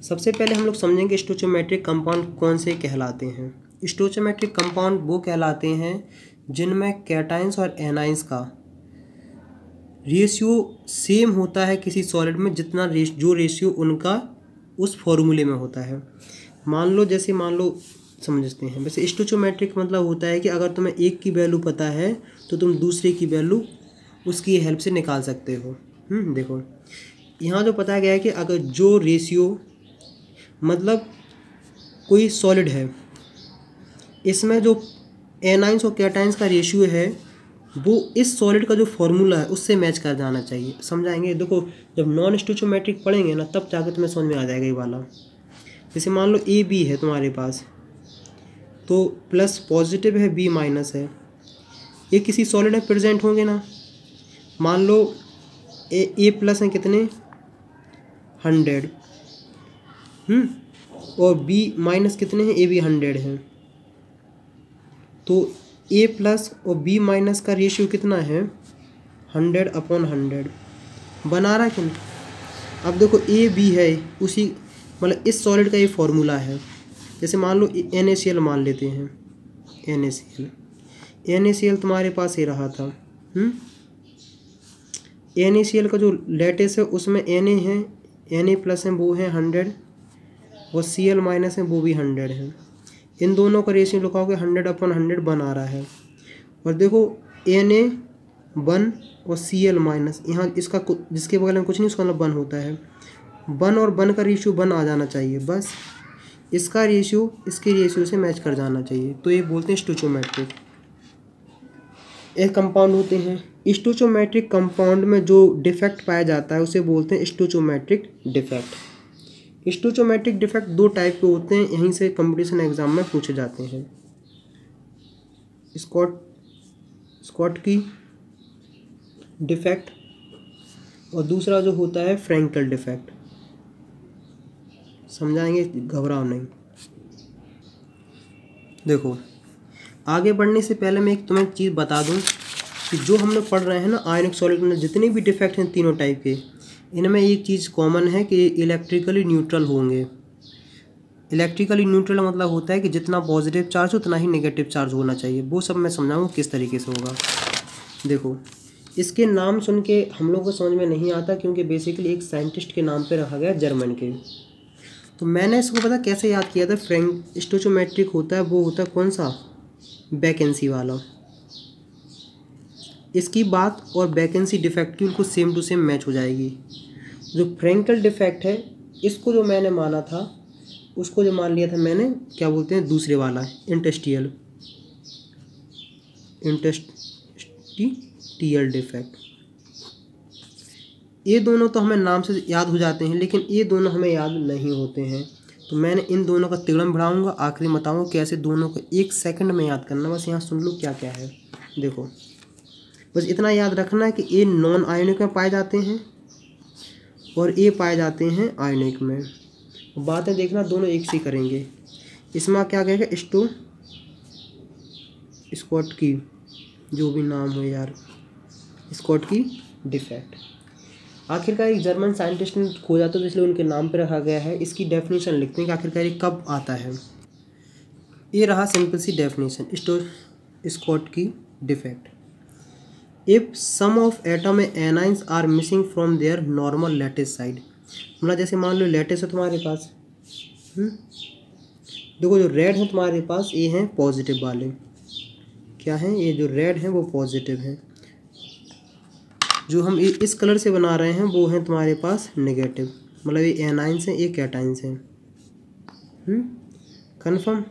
सबसे पहले हम लोग समझेंगे स्टोचियोमेट्रिक कंपाउंड कौन से कहलाते हैं। स्टोचियोमेट्रिक कंपाउंड वो कहलाते हैं जिनमें कैटाइंस और एनाइंस का रेशियो सेम होता है किसी सॉलिड में, जितना जो रेशियो उनका उस फॉर्मूले में होता है। मान लो समझते हैं। वैसे स्टोचोमेट्रिक मतलब होता है कि अगर तुम्हें एक की वैल्यू पता है तो तुम दूसरे की वैल्यू उसकी हेल्प से निकाल सकते हो। देखो यहाँ जो बताया गया है कि अगर जो रेशियो मतलब कोई सॉलिड है, इसमें जो एनाइंस और कैटाइंस का रेशियो है वो इस सॉलिड का जो फॉर्मूला है उससे मैच कर जाना चाहिए। समझाएंगे, देखो जब नॉन स्टोचोमेट्रिक पढ़ेंगे ना तब जाकर तुम्हें समझ में आ जाएगा ये वाला। जैसे मान लो ए बी है तुम्हारे पास, तो प्लस पॉजिटिव है, बी माइनस है, ये किसी सॉलिड में प्रेजेंट होंगे ना। मान लो ए प्लस हैं कितने 100, और बी माइनस कितने हैं, ए भी 100 है। तो ए प्लस और बी माइनस का रेशियो कितना है 100/100 बना रहा है कि नहीं। अब देखो ए बी है उसी मतलब इस सॉलिड का ये फॉर्मूला है। जैसे मान लो NaCl मान लेते हैं, NaCl तुम्हारे पास ये रहा था। NaCl का जो लेटेस है उसमें Na है, Na प्लस है वो है 100 और Cl माइनस है वो भी 100 है। इन दोनों का रेशियो लिखाओगे 100/100 बन आ रहा है। और देखो Na1 और Cl माइनस, यहाँ इसका जिसके बगल में कुछ नहीं उसका मतलब 1 होता है। 1 और 1 का रेशियो 1 आ जाना चाहिए, बस इसका रेशियो इसके रेशियो से मैच कर जाना चाहिए। तो ये बोलते हैं स्टोचोमेट्रिक। एक कंपाउंड होते हैं स्टोचोमेट्रिक कंपाउंड में जो डिफेक्ट पाया जाता है उसे बोलते हैं stoichiometric defect. Stoichiometric defect 2 type के होते हैं, यहीं से कंपटीशन एग्जाम में पूछे जाते हैं। स्कॉटकी डिफेक्ट और दूसरा जो होता है फ्रैंकल डिफेक्ट। समझाएंगे, घबराओ नहीं। देखो आगे बढ़ने से पहले मैं एक तुम्हें चीज़ बता दूं कि जो हम लोग पढ़ रहे हैं ना आयनिक सॉलिड में जितने भी डिफेक्ट हैं तीनों टाइप के, इनमें एक चीज़ कॉमन है कि इलेक्ट्रिकली न्यूट्रल होंगे। इलेक्ट्रिकली न्यूट्रल मतलब होता है कि जितना पॉजिटिव चार्ज हो उतना ही नेगेटिव चार्ज होना चाहिए। वो सब मैं समझाऊंगा किस तरीके से होगा। देखो इसके नाम सुन के हम लोग को समझ में नहीं आता क्योंकि बेसिकली एक साइंटिस्ट के नाम पे रखा गया, जर्मन के। तो मैंने इसको पता कैसे याद किया था, स्टोचोमेट्रिक होता है वो होता है कौन सा, वैकेंसी वाला। इसकी बात और वैकेंसी डिफेक्ट की बिल्कुल सेम टू सेम मैच हो जाएगी। जो फ्रैंकल डिफेक्ट है इसको जो मैंने माना था उसको जो मान लिया था मैंने, क्या बोलते हैं दूसरे वाला, इंटस्टियल डिफेक्ट। ये दोनों तो हमें नाम से याद हो जाते हैं लेकिन ये दोनों हमें याद नहीं होते हैं। तो मैंने इन दोनों का तिगड़म बढ़ाऊंगा, आखिरी बताऊंगा कैसे दोनों को 1 सेकंड में याद करना। बस यहाँ सुन लो क्या क्या है। देखो बस इतना याद रखना है कि ये नॉन आयनिक में पाए जाते हैं और ये पाए जाते हैं आयनिक में। बातें देखना दोनों एक सी करेंगे। इसमें क्या कहेगा, स्कॉटकी, जो भी नाम हो यार, स्कॉटकी डिफेक्ट। आखिरकार एक जर्मन साइंटिस्ट ने खोजा तो इसलिए उनके नाम पर रखा गया है। इसकी डेफिनेशन लिखते हैं कि आखिरकार ये कब आता है। ये रहा सिंपल सी definition, Schottky defect. If some of atom anions are missing from their normal lattice side. मतलब जैसे मान लो लैटिस है तुम्हारे पास, देखो जो रेड है तुम्हारे पास ये हैं पॉजिटिव वाले, क्या हैं ये जो रेड हैं वो पॉजिटिव हैं। जो हम इस कलर से बना रहे हैं वो हैं तुम्हारे पास नेगेटिव, मतलब ये एनाइंस हैं ये कैटाइंस हैं। कन्फर्म,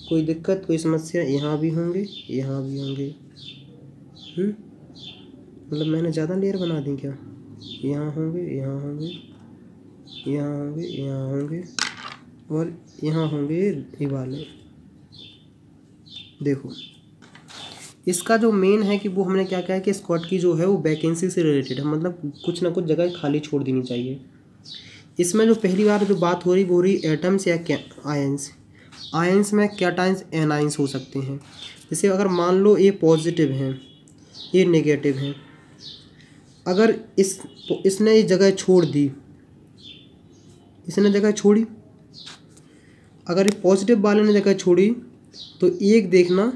कोई दिक्कत कोई समस्या, यहाँ भी होंगे यहाँ भी होंगे। मतलब मैंने ज़्यादा लेयर बना दी क्या, यहाँ होंगे यहाँ होंगे यहाँ होंगे यहाँ होंगे और यहाँ होंगे ये वाले। देखो इसका जो मेन है कि वो हमने क्या कहा है कि स्कॉटकी जो है वो वैकेंसी से रिलेटेड है, मतलब कुछ ना कुछ जगह खाली छोड़ देनी चाहिए। इसमें जो पहली बार जो बात हो रही वो रही एटम्स या आयंस। आयंस में कैटाइंस एनाइंस हो सकते हैं। जैसे अगर मान लो ये पॉजिटिव हैं ये नेगेटिव हैं, अगर इसने ये जगह छोड़ दी, इसने जगह छोड़ी, अगर ये पॉजिटिव वाले ने जगह छोड़ी तो एक देखना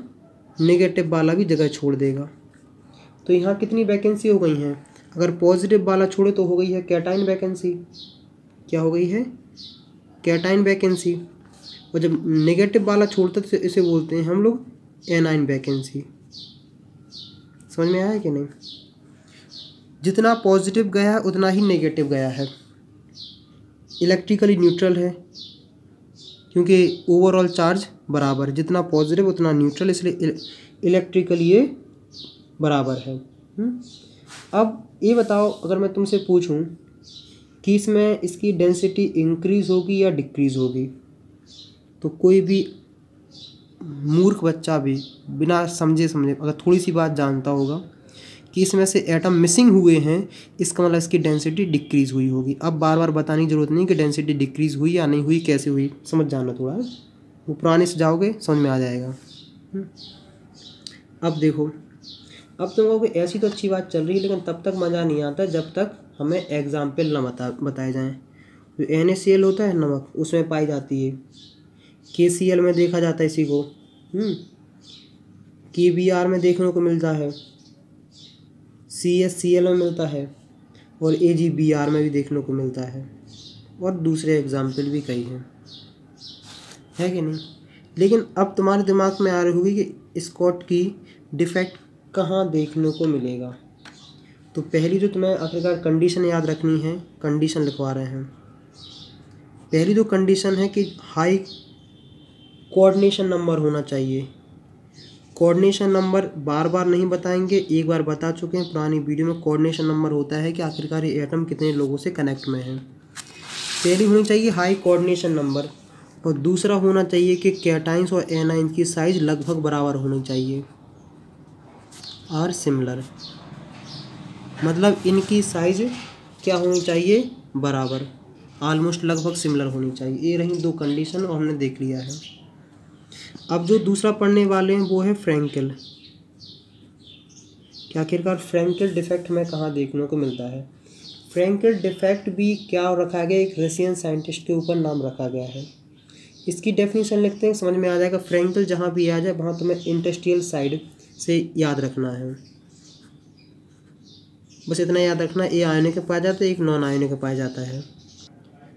नेगेटिव वाला भी जगह छोड़ देगा। तो यहाँ कितनी वैकेंसी हो गई हैं, अगर पॉजिटिव वाला छोड़े तो हो गई है कैटाइन वैकेंसी। क्या हो गई है, कैटाइन वैकेंसी। और जब नेगेटिव वाला छोड़ता है तो इसे बोलते हैं हम लोग एनाइन वैकेंसी। समझ में आया कि नहीं? जितना पॉजिटिव गया है उतना ही नेगेटिव गया है। इलेक्ट्रिकली न्यूट्रल है क्योंकि ओवरऑल चार्ज बराबर है, जितना पॉजिटिव उतना न्यूट्रल, इसलिए इलेक्ट्रिकली ये बराबर है। अब ये बताओ, अगर मैं तुमसे पूछूं कि इसमें इसकी डेंसिटी इंक्रीज़ होगी या डिक्रीज़ होगी, तो कोई भी मूर्ख बच्चा भी बिना समझे अगर थोड़ी सी बात जानता होगा कि इसमें से एटम मिसिंग हुए हैं, इसका मतलब इसकी डेंसिटी डिक्रीज़ हुई होगी। अब बार बार बताने की ज़रूरत नहीं कि डेंसिटी डिक्रीज़ हुई या नहीं हुई, कैसे हुई, समझ जाना थोड़ा, वो पुराने से जाओगे समझ में आ जाएगा। अब देखो, अब तुम कहोगे ऐसी तो अच्छी बात चल रही है, लेकिन तब तक मज़ा नहीं आता जब तक हमें एग्जाम्पल ना बताए जाएँ। जो NaCl होता है नमक, उसमें पाई जाती है, KCl में देखा जाता है इसी को, KBr में देखने को मिलता है, CaCl में मिलता है, और AgBr में भी देखने को मिलता है, और दूसरे एग्जाम्पल भी कई हैं, है कि नहीं? लेकिन अब तुम्हारे दिमाग में आ रही होगी कि स्कॉट की डिफेक्ट कहाँ देखने को मिलेगा। तो पहली जो तुम्हें आखिरकार कंडीशन याद रखनी है, कंडीशन लिखवा रहे हैं। पहली जो कंडीशन है कि हाई कोऑर्डिनेशन नंबर होना चाहिए। कोऑर्डिनेशन नंबर बार बार नहीं बताएंगे, एक बार बता चुके हैं पुरानी वीडियो में। कोऑर्डिनेशन नंबर होता है कि आखिरकार ये एटम कितने लोगों से कनेक्ट में है। पहली होनी चाहिए हाई कोऑर्डिनेशन नंबर, और दूसरा होना चाहिए कि कैटाइंस और एनाइंस की साइज़ लगभग बराबर होनी चाहिए, आर सिमिलर, मतलब इनकी साइज़ क्या होनी चाहिए, बराबर, ऑलमोस्ट लगभग सिमिलर होनी चाहिए। ये रही दो कंडीशन और हमने देख लिया है। अब जो दूसरा पढ़ने वाले हैं वो है फ्रैंकेल, कि आखिरकार फ्रैंकेल डिफेक्ट में कहाँ देखने को मिलता है। फ्रैंकेल डिफेक्ट भी क्या रखा गया, एक रशियन साइंटिस्ट के ऊपर नाम रखा गया है। इसकी डेफिनेशन लिखते हैं, समझ में आ जाएगा। फ्रैंकेल जहाँ भी आ जाए वहाँ तुम्हें इंडस्ट्रियल साइड से याद रखना है, बस इतना याद रखना, ए आयनिक के पाया जाता है, एक नॉन आयनिक के पाया जाता है।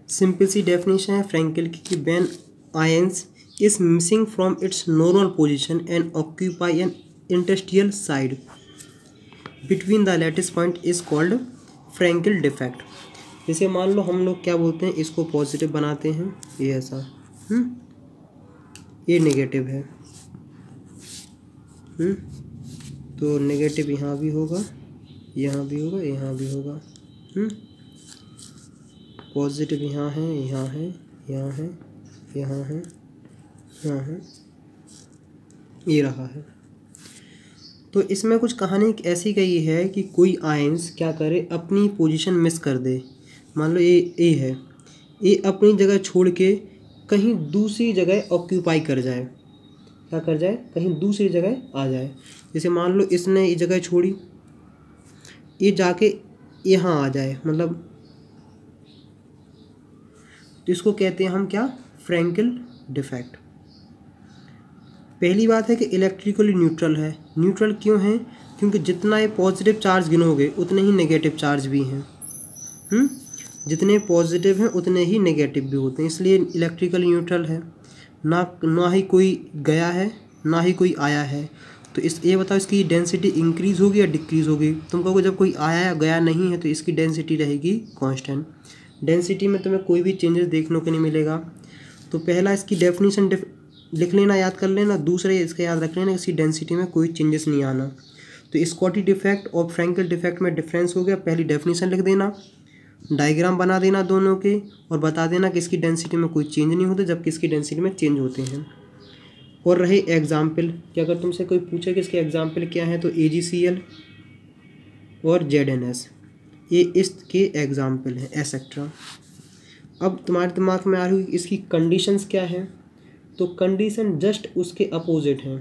सिंपल सी डेफिनेशन है फ्रैंकेल की कि when ions is missing from its normal position and occupy an interstitial side between the lattice point is called Frankel defect। जैसे मान लो हम लोग क्या बोलते हैं, इसको पॉजिटिव बनाते हैं, ये ऐसा, ये नेगेटिव है, तो नेगेटिव यहाँ भी होगा, यहाँ भी होगा, यहाँ भी होगा, पॉजिटिव यहाँ है, यहाँ है, यहाँ है, यहाँ है, यहाँ है, ये रहा है। तो इसमें कुछ कहानी ऐसी कही है कि कोई आयंस क्या करे, अपनी पोजीशन मिस कर दे। मान लो ये ए है, ये अपनी जगह छोड़ के कहीं दूसरी जगह ऑक्यूपाई कर जाए, क्या कर जाए, कहीं दूसरी जगह आ जाए। जैसे मान लो इसने ये जगह छोड़ी, ये जाके यहाँ आ जाए, मतलब तो इसको कहते हैं हम क्या, फ्रैंकेल डिफेक्ट। पहली बात है कि इलेक्ट्रिकली न्यूट्रल है। न्यूट्रल क्यों है, क्योंकि जितना ये पॉजिटिव चार्ज गिनोगे उतने ही नेगेटिव चार्ज भी हैं, जितने पॉजिटिव हैं उतने ही नेगेटिव भी होते हैं, इसलिए इलेक्ट्रिकली न्यूट्रल है। ना ही कोई गया है ना ही कोई आया है। तो ये बताओ इसकी डेंसिटी इंक्रीज़ होगी या डिक्रीज़ होगी। तुम कहोगे जब कोई आया या गया नहीं है तो इसकी डेंसिटी रहेगी कांस्टेंट। डेंसिटी में तुम्हें कोई भी चेंजेस देखने को नहीं मिलेगा। तो पहला इसकी डेफिनेशन लिख लेना, याद कर लेना। दूसरे इसका याद रख लेना, इसकी डेंसिटी में कोई चेंजेस नहीं आना। तो स्कॉटी डिफेक्ट और फ्रैंकेल डिफेक्ट में डिफरेंस हो गया। पहली डेफिनेशन लिख देना, डायग्राम बना देना दोनों के, और बता देना कि इसकी डेंसिटी में कोई चेंज नहीं होता जबकि इसकी डेंसिटी में चेंज होते हैं। और रहे एग्जाम्पल, कि अगर तुमसे कोई पूछे कि इसके एग्जाम्पल क्या है तो AgCl और ZnS ये इसके एग्जाम्पल हैं, एसेट्रा। अब तुम्हारे दिमाग में आ रही है इसकी कंडीशंस क्या है। तो कंडीशन जस्ट उसके अपोजिट हैं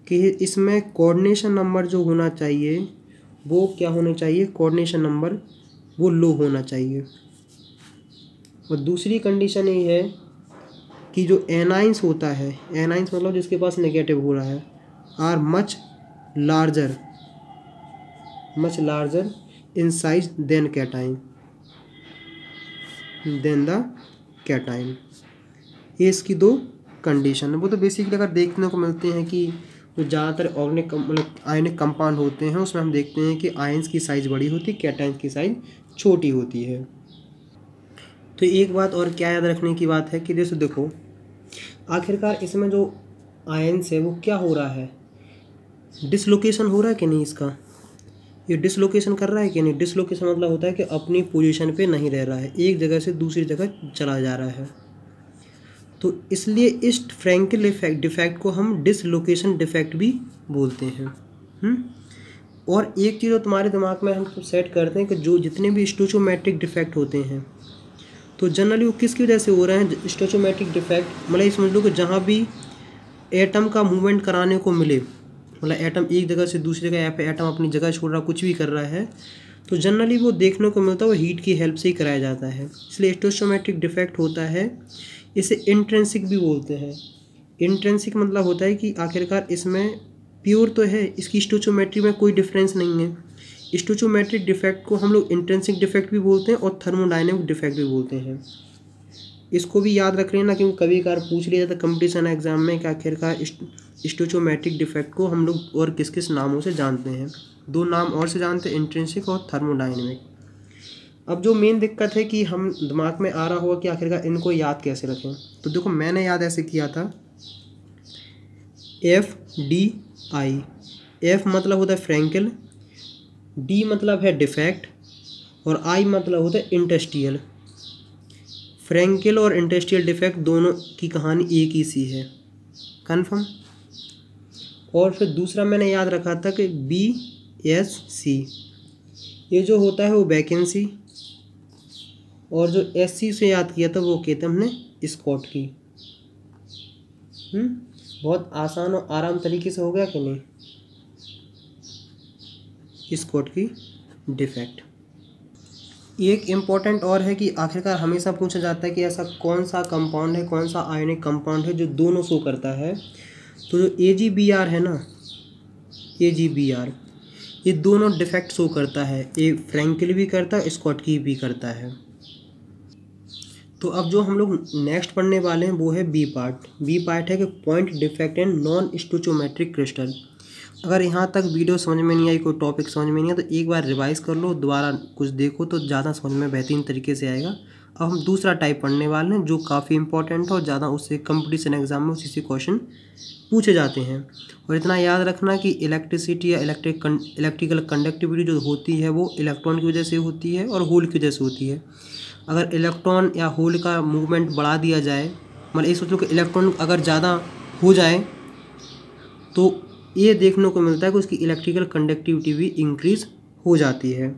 कि इसमें कोऑर्डिनेशन नंबर जो होना चाहिए वो क्या होना चाहिए, कोऑर्डिनेशन नंबर वो लो होना चाहिए। और दूसरी कंडीशन ये है कि जो एनाइंस होता है, एनाइंस मतलब जिसके पास नेगेटिव हो रहा है, are much larger in size than cation, ये इसकी दो कंडीशन है। वो तो बेसिकली अगर देखने को मिलते हैं कि जो ज़्यादातर ऑर्गेनिक मतलब आयनिक कंपाउंड होते हैं उसमें हम देखते हैं कि आयंस की साइज़ बड़ी होती है, कैटायंस की साइज़ छोटी होती है। तो एक बात और क्या याद रखने की बात है कि जैसे देखो आखिरकार इसमें जो आयंस है वो क्या हो रहा है, डिसलोकेशन हो रहा है कि नहीं, इसका ये डिसलोकेशन कर रहा है कि नहीं। डिसलोकेशन मतलब होता है कि अपनी पोजीशन पे नहीं रह रहा है, एक जगह से दूसरी जगह चला जा रहा है। तो इसलिए इस फ्रैंकल डिफेक्ट को हम डिसलोकेशन डिफेक्ट भी बोलते हैं। और एक चीज़ तुम्हारे दिमाग में हम सेट करते हैं कि जो जितने भी स्टोचोमेट्रिक डिफेक्ट होते हैं तो जनरली वो किसकी वजह से हो रहे हैं। स्टोचोमेट्रिक डिफेक्ट मतलब ये समझ लो कि जहाँ भी एटम का मूवमेंट कराने को मिले, मतलब एटम एक जगह से दूसरी जगह या फिर एटम अपनी जगह छोड़ रहा कुछ भी कर रहा है तो जनरली वो देखने को मिलता है वो हीट की हेल्प से ही कराया जाता है, इसलिए स्टोचोमेट्रिक डिफेक्ट होता है। इसे इंट्रिंसिक भी बोलते हैं। इंट्रिंसिक मतलब होता है कि आखिरकार इसमें प्योर तो है, इसकी स्टोचोमेट्री में कोई डिफरेंस नहीं है। स्टोचोमेट्रिक डिफेक्ट को हम लोग इंट्रिंसिक डिफेक्ट भी बोलते हैं और थर्मोडायनेमिक डिफेक्ट भी बोलते हैं। इसको भी याद रख लेना क्योंकि कभी कभार पूछ लिया जाता है कंपटीशन एग्जाम में कि आखिरकार स्टोचोमेट्रिक डिफेक्ट को हम लोग और किस किस नामों से जानते हैं। दो नाम और से जानते हैं, इंट्रिंसिक और थर्मोडायनेमिक। अब जो मेन दिक्कत है कि हम दिमाग में आ रहा होगा कि आखिरकार इनको याद कैसे रखें, तो देखो मैंने याद ऐसे किया था FDI। F मतलब होता है फ्रैंकल, D मतलब है डिफेक्ट और I मतलब होता है इंडस्ट्रियल। फ्रैंकल और इंडस्ट्रियल डिफेक्ट दोनों की कहानी एक ही सी है, कन्फर्म। और फिर दूसरा मैंने याद रखा था कि BSC, ये जो होता है वो वैकेंसी, और जो SC से याद किया था वो कहते हैं हमने स्कॉट की। बहुत आसान और आराम तरीके से हो गया कि नहीं, स्कॉट की डिफेक्ट। एक इम्पॉर्टेंट और है कि आखिरकार हमेशा पूछा जाता है कि ऐसा कौन सा कंपाउंड है, कौन सा आयनिक कंपाउंड है जो दोनों शो करता है। तो जो AgBr है ना, AgBr ये दोनों डिफेक्ट शो करता है, ये फ्रैंकल भी करता है, स्कॉट की भी करता है। तो अब जो हम लोग नेक्स्ट पढ़ने वाले हैं वो है बी पार्ट है कि point defect and non stoichiometric crystal. अगर यहाँ तक वीडियो समझ में नहीं आई, कोई टॉपिक समझ में नहीं आया तो एक बार रिवाइज कर लो, दोबारा कुछ देखो तो ज़्यादा समझ में बेहतरीन तरीके से आएगा। अब हम दूसरा टाइप पढ़ने वाले हैं जो काफ़ी इंपॉर्टेंट है और ज़्यादा उससे कंपटीशन एग्जाम में उसी से क्वेश्चन पूछे जाते हैं। और इतना याद रखना कि इलेक्ट्रिसिटी या इलेक्ट्रिकल कंडक्टिविटी जो होती है वो इलेक्ट्रॉन की वजह से होती है और होल की वजह से होती है। अगर इलेक्ट्रॉन या होल का मूवमेंट बढ़ा दिया जाए, मतलब ये सोच लो कि इलेक्ट्रॉन अगर ज़्यादा हो जाए तो ये देखने को मिलता है कि उसकी इलेक्ट्रिकल कंडक्टिविटी भी इंक्रीज़ हो जाती है।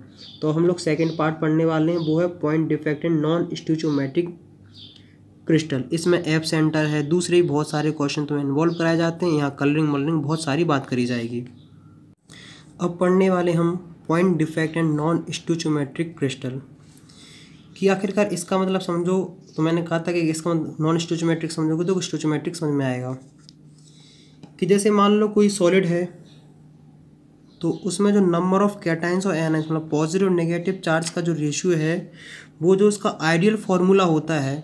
तो हम लोग सेकंड पार्ट पढ़ने वाले हैं वो है point defect and non stoichiometric crystal. इसमें एप सेंटर है, दूसरे भी बहुत सारे क्वेश्चन तुम्हें इन्वॉल्व कराए जाते हैं, यहाँ कलरिंग मलरिंग बहुत सारी बात करी जाएगी। अब पढ़ने वाले हम point defect and non stoichiometric crystal कि आखिरकार इसका मतलब समझो। तो मैंने कहा था कि इसका नॉन स्टोचोमेट्रिक समझोगे तो स्टोचोमेट्रिक समझ में आएगा। कि जैसे मान लो कोई सॉलिड है तो उसमें जो नंबर ऑफ कैटायंस और एनायंस मतलब पॉजिटिव और नेगेटिव चार्ज का जो रेशियो है वो जो उसका आइडियल फार्मूला होता है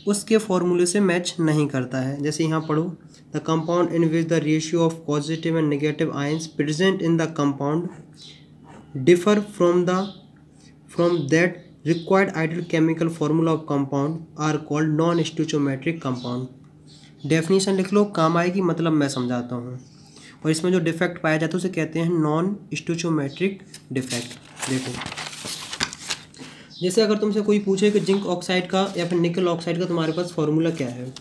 उसके फार्मूले से मैच नहीं करता है। जैसे यहाँ पढ़ो, the compound in which the ratio of positive and negative ions present in the compound differ from that required ideal chemical formula of compound are called non-stoichiometric compound। Definition लिख लो, काम आएगी, मतलब मैं समझाता हूँ। और इसमें जो डिफेक्ट पाया जाता है उसे कहते हैं नॉन स्टोचोमेट्रिक डिफेक्ट। देखो जैसे अगर तुमसे कोई पूछे कि जिंक ऑक्साइड का या फिर निकल ऑक्साइड का तुम्हारे पास फॉर्मूला क्या है,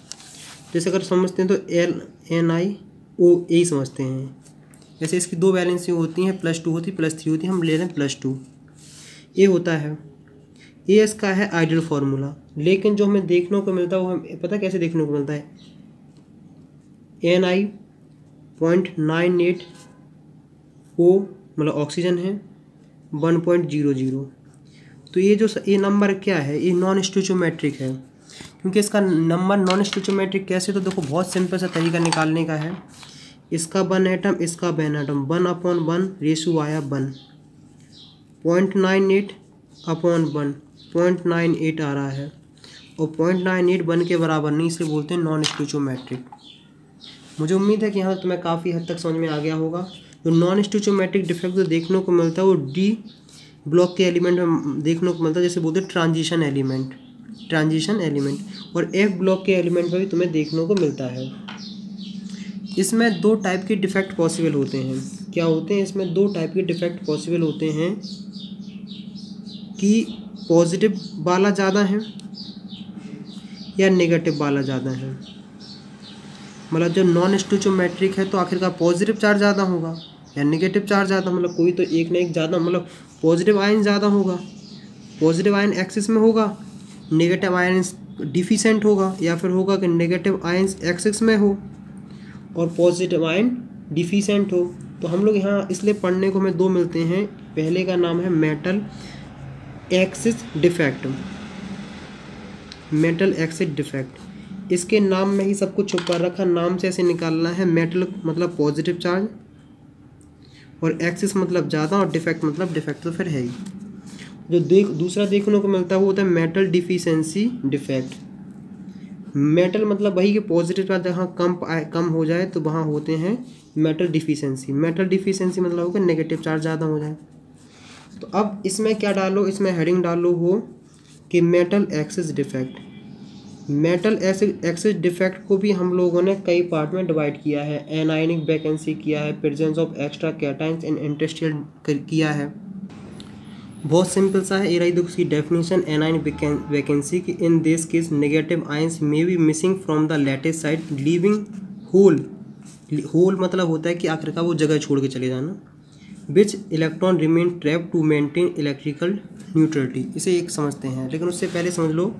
जैसे अगर समझते हैं तो LNiO यही समझते हैं। जैसे इसकी दो वैलेंसी होती हैं, +2 होती है, +3 होती है, हम ले रहे हैं +2। ये होता है, ये इसका है आइडियल फार्मूला। लेकिन जो हमें देखने को मिलता है वो हमें पता कैसे देखने को मिलता है, Ni 0.98 O मतलब ऑक्सीजन है 1.00। तो ये जो ये नंबर क्या है, ये नॉन स्टोचोमेट्रिक है। क्योंकि इसका नंबर नॉन स्टोचोमेट्रिक कैसे, तो देखो बहुत सिंपल सा तरीका निकालने का है। इसका 1 एटम, इसका 1 एटम, 1/1 रेशो आया 1, 0.98/1 0.98 आ रहा है। और 0.98 1 के बराबर नहीं, इसे बोलते हैं नॉन स्टोइचोमेट्रिक। मुझे उम्मीद है कि यहाँ तुम्हें काफ़ी हद तक समझ में आ गया होगा। जो नॉन स्टोइचोमेट्रिक डिफेक्ट जो देखने को मिलता है वो डी ब्लॉक के एलिमेंट में देखने को मिलता है, जैसे बोलते हैं ट्रांजिशन एलिमेंट, और एफ ब्लॉक के एलिमेंट में भी तुम्हें देखने को मिलता है। इसमें 2 टाइप के डिफेक्ट पॉसिबल होते हैं। क्या होते हैं इसमें? 2 टाइप के डिफेक्ट पॉसिबल होते हैं कि पॉजिटिव वाला ज़्यादा है या नेगेटिव वाला ज़्यादा है। मतलब जब नॉन स्टोइचोमेट्रिक है तो आखिरकार पॉजिटिव चार्ज ज़्यादा होगा या नेगेटिव चार्ज ज़्यादा, मतलब कोई तो एक ना एक ज़्यादा, मतलब पॉजिटिव आयन ज़्यादा होगा, पॉजिटिव आयन एक्सिस में होगा, नेगेटिव आयन डिफिशेंट होगा, या फिर होगा कि नेगेटिव आयन एक्सिस में हो और पॉजिटिव आयन डिफिशेंट हो। तो हम लोग यहाँ इसलिए पढ़ने को हमें 2 मिलते हैं। पहले का नाम है metal axis defect, metal axis defect. इसके नाम में ही सब कुछ छुपा रखा, नाम से ऐसे निकालना है। मेटल मतलब पॉजिटिव चार्ज और एक्सिस मतलब ज़्यादा और डिफेक्ट मतलब डिफेक्ट तो फिर है ही। जो दूसरा देखने को मिलता है वो होता है मेटल डिफिशेंसी डिफेक्ट। मेटल मतलब वही कि पॉजिटिव चार्ज जहाँ कम हो जाए तो वहाँ होते हैं मेटल डिफिशेंसी। मेटल डिफिशेंसी मतलब होगा नेगेटिव चार्ज ज़्यादा हो जाए। तो अब इसमें क्या डालो, इसमें हेडिंग डालो हो कि metal axis defect. Metal axis defect को भी हम लोगों ने कई पार्ट में डिवाइड किया है। एनायनिक वैकेंसी किया है, presence of extra cations in interstitial किया है। बहुत सिंपल सा है। ये रही देखो उसकी डेफिनेशन एनायनिक वैकेंसी की। In this case negative ions may be missing from the lattice side leaving hole. Hole मतलब होता है कि आखिरकार वो जगह छोड़ के चले जाना। Which electron remain trap to maintain electrical neutrality. इसे एक समझते हैं, लेकिन उससे पहले समझ लो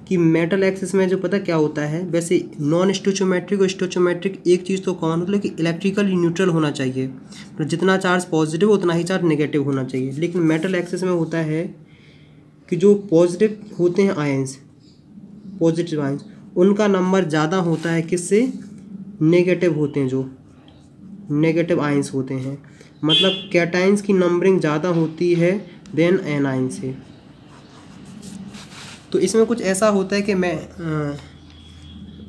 कि मेटल एक्सिस में जो पता क्या होता है। वैसे नॉन स्टोइचोमेट्रिक और स्टोइचोमेट्रिक एक चीज़ तो कॉमन होती है कि इलेक्ट्रिकली न्यूट्रल होना चाहिए, तो जितना चार्ज पॉजिटिव उतना ही चार्ज नेगेटिव होना चाहिए। लेकिन मेटल एक्सिस में होता है कि जो पॉजिटिव होते हैं आयंस, पॉजिटिव आयंस, उनका नंबर ज़्यादा होता है किससे? नेगेटिव होते हैं, जो नेगेटिव आयंस होते हैं। मतलब कैटायंस की नंबरिंग ज़्यादा होती है देन एनायन से। तो इसमें कुछ ऐसा होता है कि मैं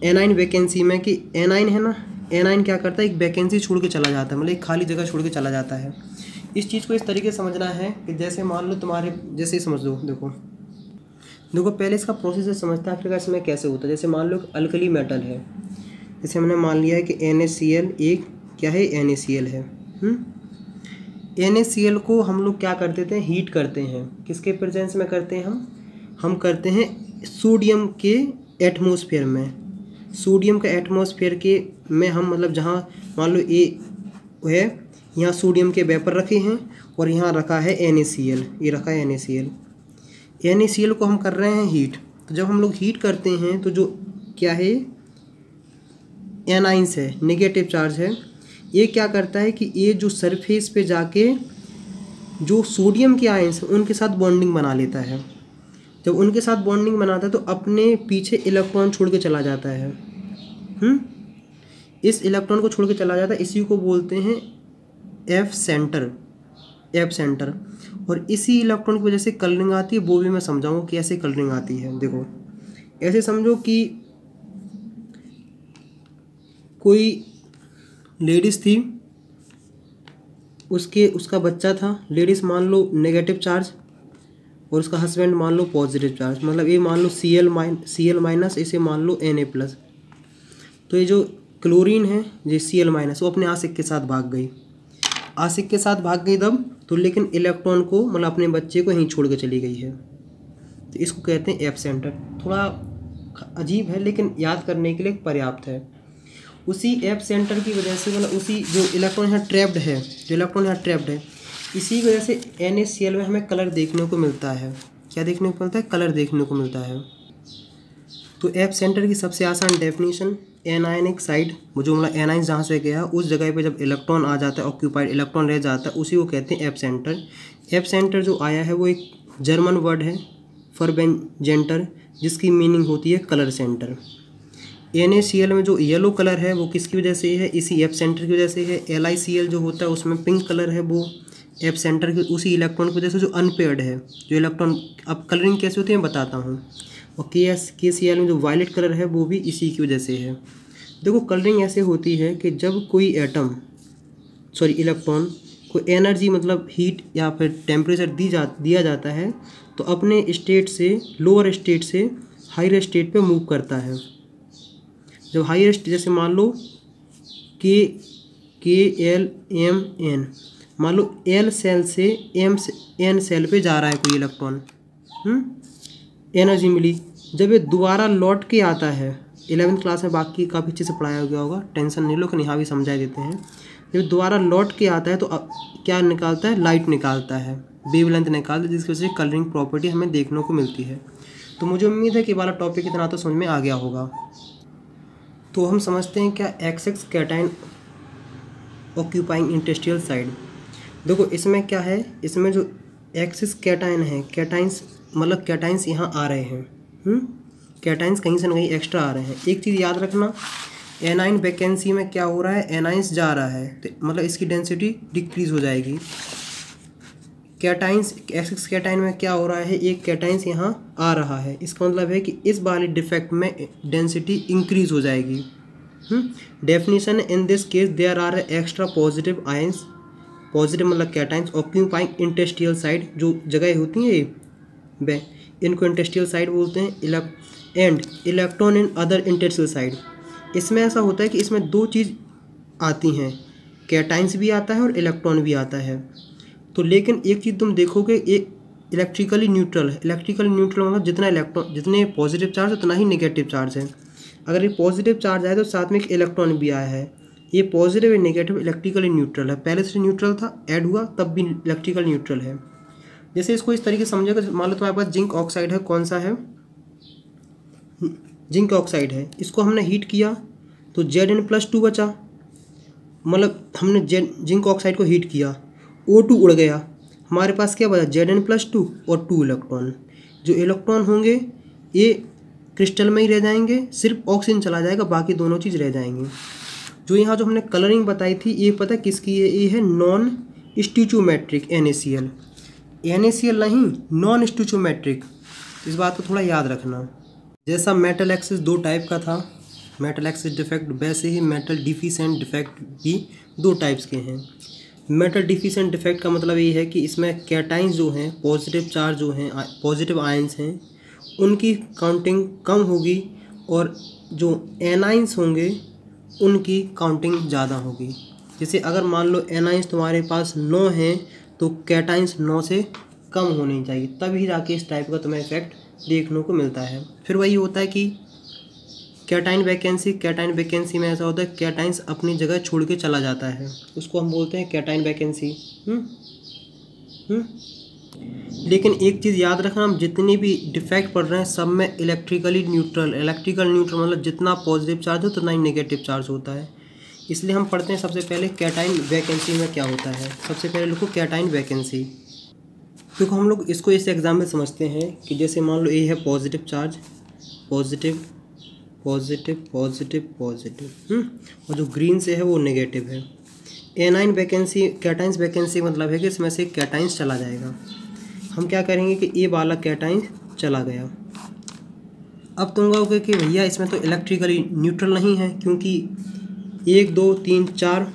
एनाइन वैकेंसी में कि एनाइन है ना, एनाइन क्या करता है, एक वैकेंसी छोड़ के चला जाता है, मतलब एक खाली जगह छोड़ के चला जाता है। इस चीज़ को इस तरीके से समझना है कि जैसे मान लो तुम्हारे, जैसे समझ लो, देखो पहले इसका प्रोसेस समझता है, फिर इसमें कैसे होता है। जैसे मान लो अल्कली मेटल है, जैसे हमने मान लिया है कि NaCl एक क्या है, NaCl है। NaCl को हम लोग क्या करते थे, हीट करते हैं। किसके प्रेजेंस में करते हैं हम करते हैं सोडियम के एटमॉस्फेयर में। सोडियम के एटमॉस्फेयर के में हम मतलब जहाँ मान लो ए है, यहाँ सोडियम के वेपर रखे हैं और यहाँ रखा है NaCl, ये रखा है NaCl। NaCl को हम कर रहे हैं हीट। तो जब हम लोग हीट करते हैं तो जो क्या है, एनाइंस है, नेगेटिव चार्ज है, ये क्या करता है कि ये जो सरफेस पे जाके जो सोडियम के आयंस हैं उनके साथ बॉन्डिंग बना लेता है। जब उनके साथ बॉन्डिंग बनाता है तो अपने पीछे इलेक्ट्रॉन छोड़ के चला जाता है। इस इलेक्ट्रॉन को छोड़ के चला जाता है, इसी को बोलते हैं एफ सेंटर। और इसी इलेक्ट्रॉन की वजह से कलरिंग आती है, वो भी मैं समझाऊंगा कि ऐसे कलरिंग आती है। देखो ऐसे समझो कि कोई लेडीज़ थी, उसका बच्चा था। लेडीज़ मान लो नेगेटिव चार्ज और उसका हस्बैंड मान लो पॉजिटिव चार्ज, मतलब ये मान लो Cl माइनस, इसे मान लो Na+। तो ये जो क्लोरीन है, ये Cl माइनस, वो अपने आशिक के साथ भाग गई। आशिक के साथ भाग गई तब तो, लेकिन इलेक्ट्रॉन को मतलब अपने बच्चे को यहीं छोड़ के चली गई है। तो इसको कहते हैं एफ सेंटर। थोड़ा अजीब है लेकिन याद करने के लिए पर्याप्त है। उसी एफ सेंटर की वजह से, मतलब उसी जो इलेक्ट्रॉन यहाँ ट्रैप्ड है, इसी वजह से NaCl में हमें कलर देखने को मिलता है। क्या देखने को मिलता है? कलर देखने को मिलता है। तो एफ सेंटर की सबसे आसान डेफिनेशन, एनायनिक साइड, वो जो मतलब एनाइन जहाँ से गया उस जगह पे जब इलेक्ट्रॉन आ जाता है, ऑक्यूपाइड इलेक्ट्रॉन रह जाता है, उसी को कहते हैं एफ सेंटर। एफ सेंटर जो आया है वो एक जर्मन वर्ड है, फरबेंजेंटर, जिसकी मीनिंग होती है कलर सेंटर। NaCl में जो येलो कलर है वो किसकी वजह से है? इसी एफ सेंटर की वजह से है। LiCl जो होता है उसमें पिंक कलर है, वो एफ सेंटर के उसी इलेक्ट्रॉन की वजह से जो अनपेयर्ड है, जो इलेक्ट्रॉन। अब कलरिंग कैसे होती है बताता हूँ। और KCl में जो वायलेट कलर है वो भी इसी की वजह से है। देखो कलरिंग ऐसे होती है कि जब कोई इलेक्ट्रॉन को एनर्जी मतलब हीट या फिर टेम्परेचर दिया जाता है तो अपने स्टेट से लोअर स्टेट से हायर स्टेट पे मूव करता है। जब हायर स्टेट जैसे मान लो KLMN, मान लो L सेल से N सेल पे जा रहा है कोई इलेक्ट्रॉन, एनर्जी मिली। जब ये दोबारा लौट के आता है, 11th क्लास में बाकी काफ़ी अच्छे से पढ़ाया गया होगा, टेंशन नहीं लो, लेकिन यहाँ भी समझा देते हैं। जब दोबारा लौट के आता है तो क्या निकालता है, लाइट निकालता है, वेवलेंथ निकालता है, जिसकी वजह से कलरिंग प्रॉपर्टी हमें देखने को मिलती है। तो मुझे उम्मीद है कि वाला टॉपिक इतना तो समझ में आ गया होगा। तो हम समझते हैं क्या XX cation occupying industrial side. देखो इसमें क्या है, इसमें जो एक्सिस कैटाइन है, कैटाइंस मतलब कैटाइंस यहाँ आ रहे हैं, कैटाइंस कहीं से न कहीं एक्स्ट्रा आ रहे हैं। एक चीज़ याद रखना, एनाइन वैकेंसी में क्या हो रहा है, एनाइंस जा रहा है तो मतलब इसकी डेंसिटी डिक्रीज हो जाएगी। कैटाइंस एक्सिस कैटाइन में क्या हो रहा है, एक कैटाइंस यहाँ आ रहा है, इसका मतलब है कि इस वाले डिफेक्ट में डेंसिटी इंक्रीज हो जाएगी। Definition in this case there are extra positive ions, positive मतलब कैटाइंस ऑक्यूपाइंग इंडस्ट्रियल साइड, जो जगह होती हैं ये इनको इंडस्ट्रियल साइड बोलते हैं। And electron in other industrial side. इसमें ऐसा होता है कि इसमें दो चीज़ आती हैं, कैटाइंस भी आता है और इलेक्ट्रॉन भी आता है। तो लेकिन एक चीज़ तुम देखोगे, एक इलेक्ट्रिकली न्यूट्रल है। इलेक्ट्रिकली न्यूट्रल मतलब जितने पॉजिटिव चार्ज उतना ही नेगेटिव चार्ज है। अगर ये पॉजिटिव चार्ज आए तो साथ में एक इलेक्ट्रॉन भी आया है, ये पॉजिटिव और नेगेटिव इलेक्ट्रिकली न्यूट्रल है। पहले से न्यूट्रल था, ऐड हुआ तब भी इलेक्ट्रिकल न्यूट्रल है। जैसे इसको इस तरीके से समझेगा, मान लो तुम्हारे पास जिंक ऑक्साइड है, कौन सा है, जिंक ऑक्साइड है, इसको हमने हीट किया तो Zn+2 बचा, मतलब हमने जिंक ऑक्साइड को हीट किया, O2 उड़ गया, हमारे पास क्या बचा, Zn+2 और 2 इलेक्ट्रॉन। जो इलेक्ट्रॉन होंगे ये क्रिस्टल में ही रह जाएंगे, सिर्फ ऑक्सीजन चला जाएगा, बाकी दोनों चीज़ रह जाएंगी। जो यहाँ जो हमने कलरिंग बताई थी ये पता किसकी है, ये है नॉन स्टिचोमेट्रिक NaCl। NaCl नहीं, नॉन स्टिचोमेट्रिक, इस बात को थोड़ा याद रखना। जैसा मेटल एक्सिस दो टाइप का था, मेटल एक्सिस डिफेक्ट, वैसे ही मेटल डिफिशेंट डिफेक्ट भी दो टाइप्स के हैं। मेटल डिफिशेंट डिफेक्ट का मतलब ये है कि इसमें कैटाइंस जो हैं, पॉजिटिव चार्ज जो हैं, पॉजिटिव आयंस हैं, उनकी काउंटिंग कम होगी और जो एनाइंस होंगे उनकी काउंटिंग ज़्यादा होगी। जैसे अगर मान लो एनाइंस तुम्हारे पास 9 हैं तो कैटाइंस 9 से कम होनी चाहिए, तभी जाके इस टाइप का तुम्हें इफेक्ट देखने को मिलता है। फिर वही होता है कि कैटाइन वैकेंसी में ऐसा होता है कैटाइंस अपनी जगह छोड़ के चला जाता है, उसको हम बोलते हैं कैटाइन वैकेंसी। लेकिन एक चीज़ याद रखना, हम जितने भी डिफेक्ट पढ़ रहे हैं सब में इलेक्ट्रिकल न्यूट्रल मतलब जितना पॉजिटिव चार्ज हो उतना ही नेगेटिव चार्ज होता है। इसलिए हम पढ़ते हैं सबसे पहले कैटाइन वैकेंसी में क्या होता है। सबसे पहले लिखो कैटाइन वैकेंसी। क्योंकि हम लोग इसको इस एग्जाम में समझते हैं कि जैसे मान लो ये है positive charge, positive positive positive positive, और जो ग्रीन से है वो नेगेटिव है। एनाइन वैकेंसी, कैटाइंस वैकेंसी मतलब है कि इसमें से कैटाइंस चला जाएगा। हम क्या करेंगे कि ये वाला कैटाइंस चला गया। अब तुम कहोगे कि भैया इसमें तो इलेक्ट्रिकली न्यूट्रल नहीं है, क्योंकि 1 2 3 4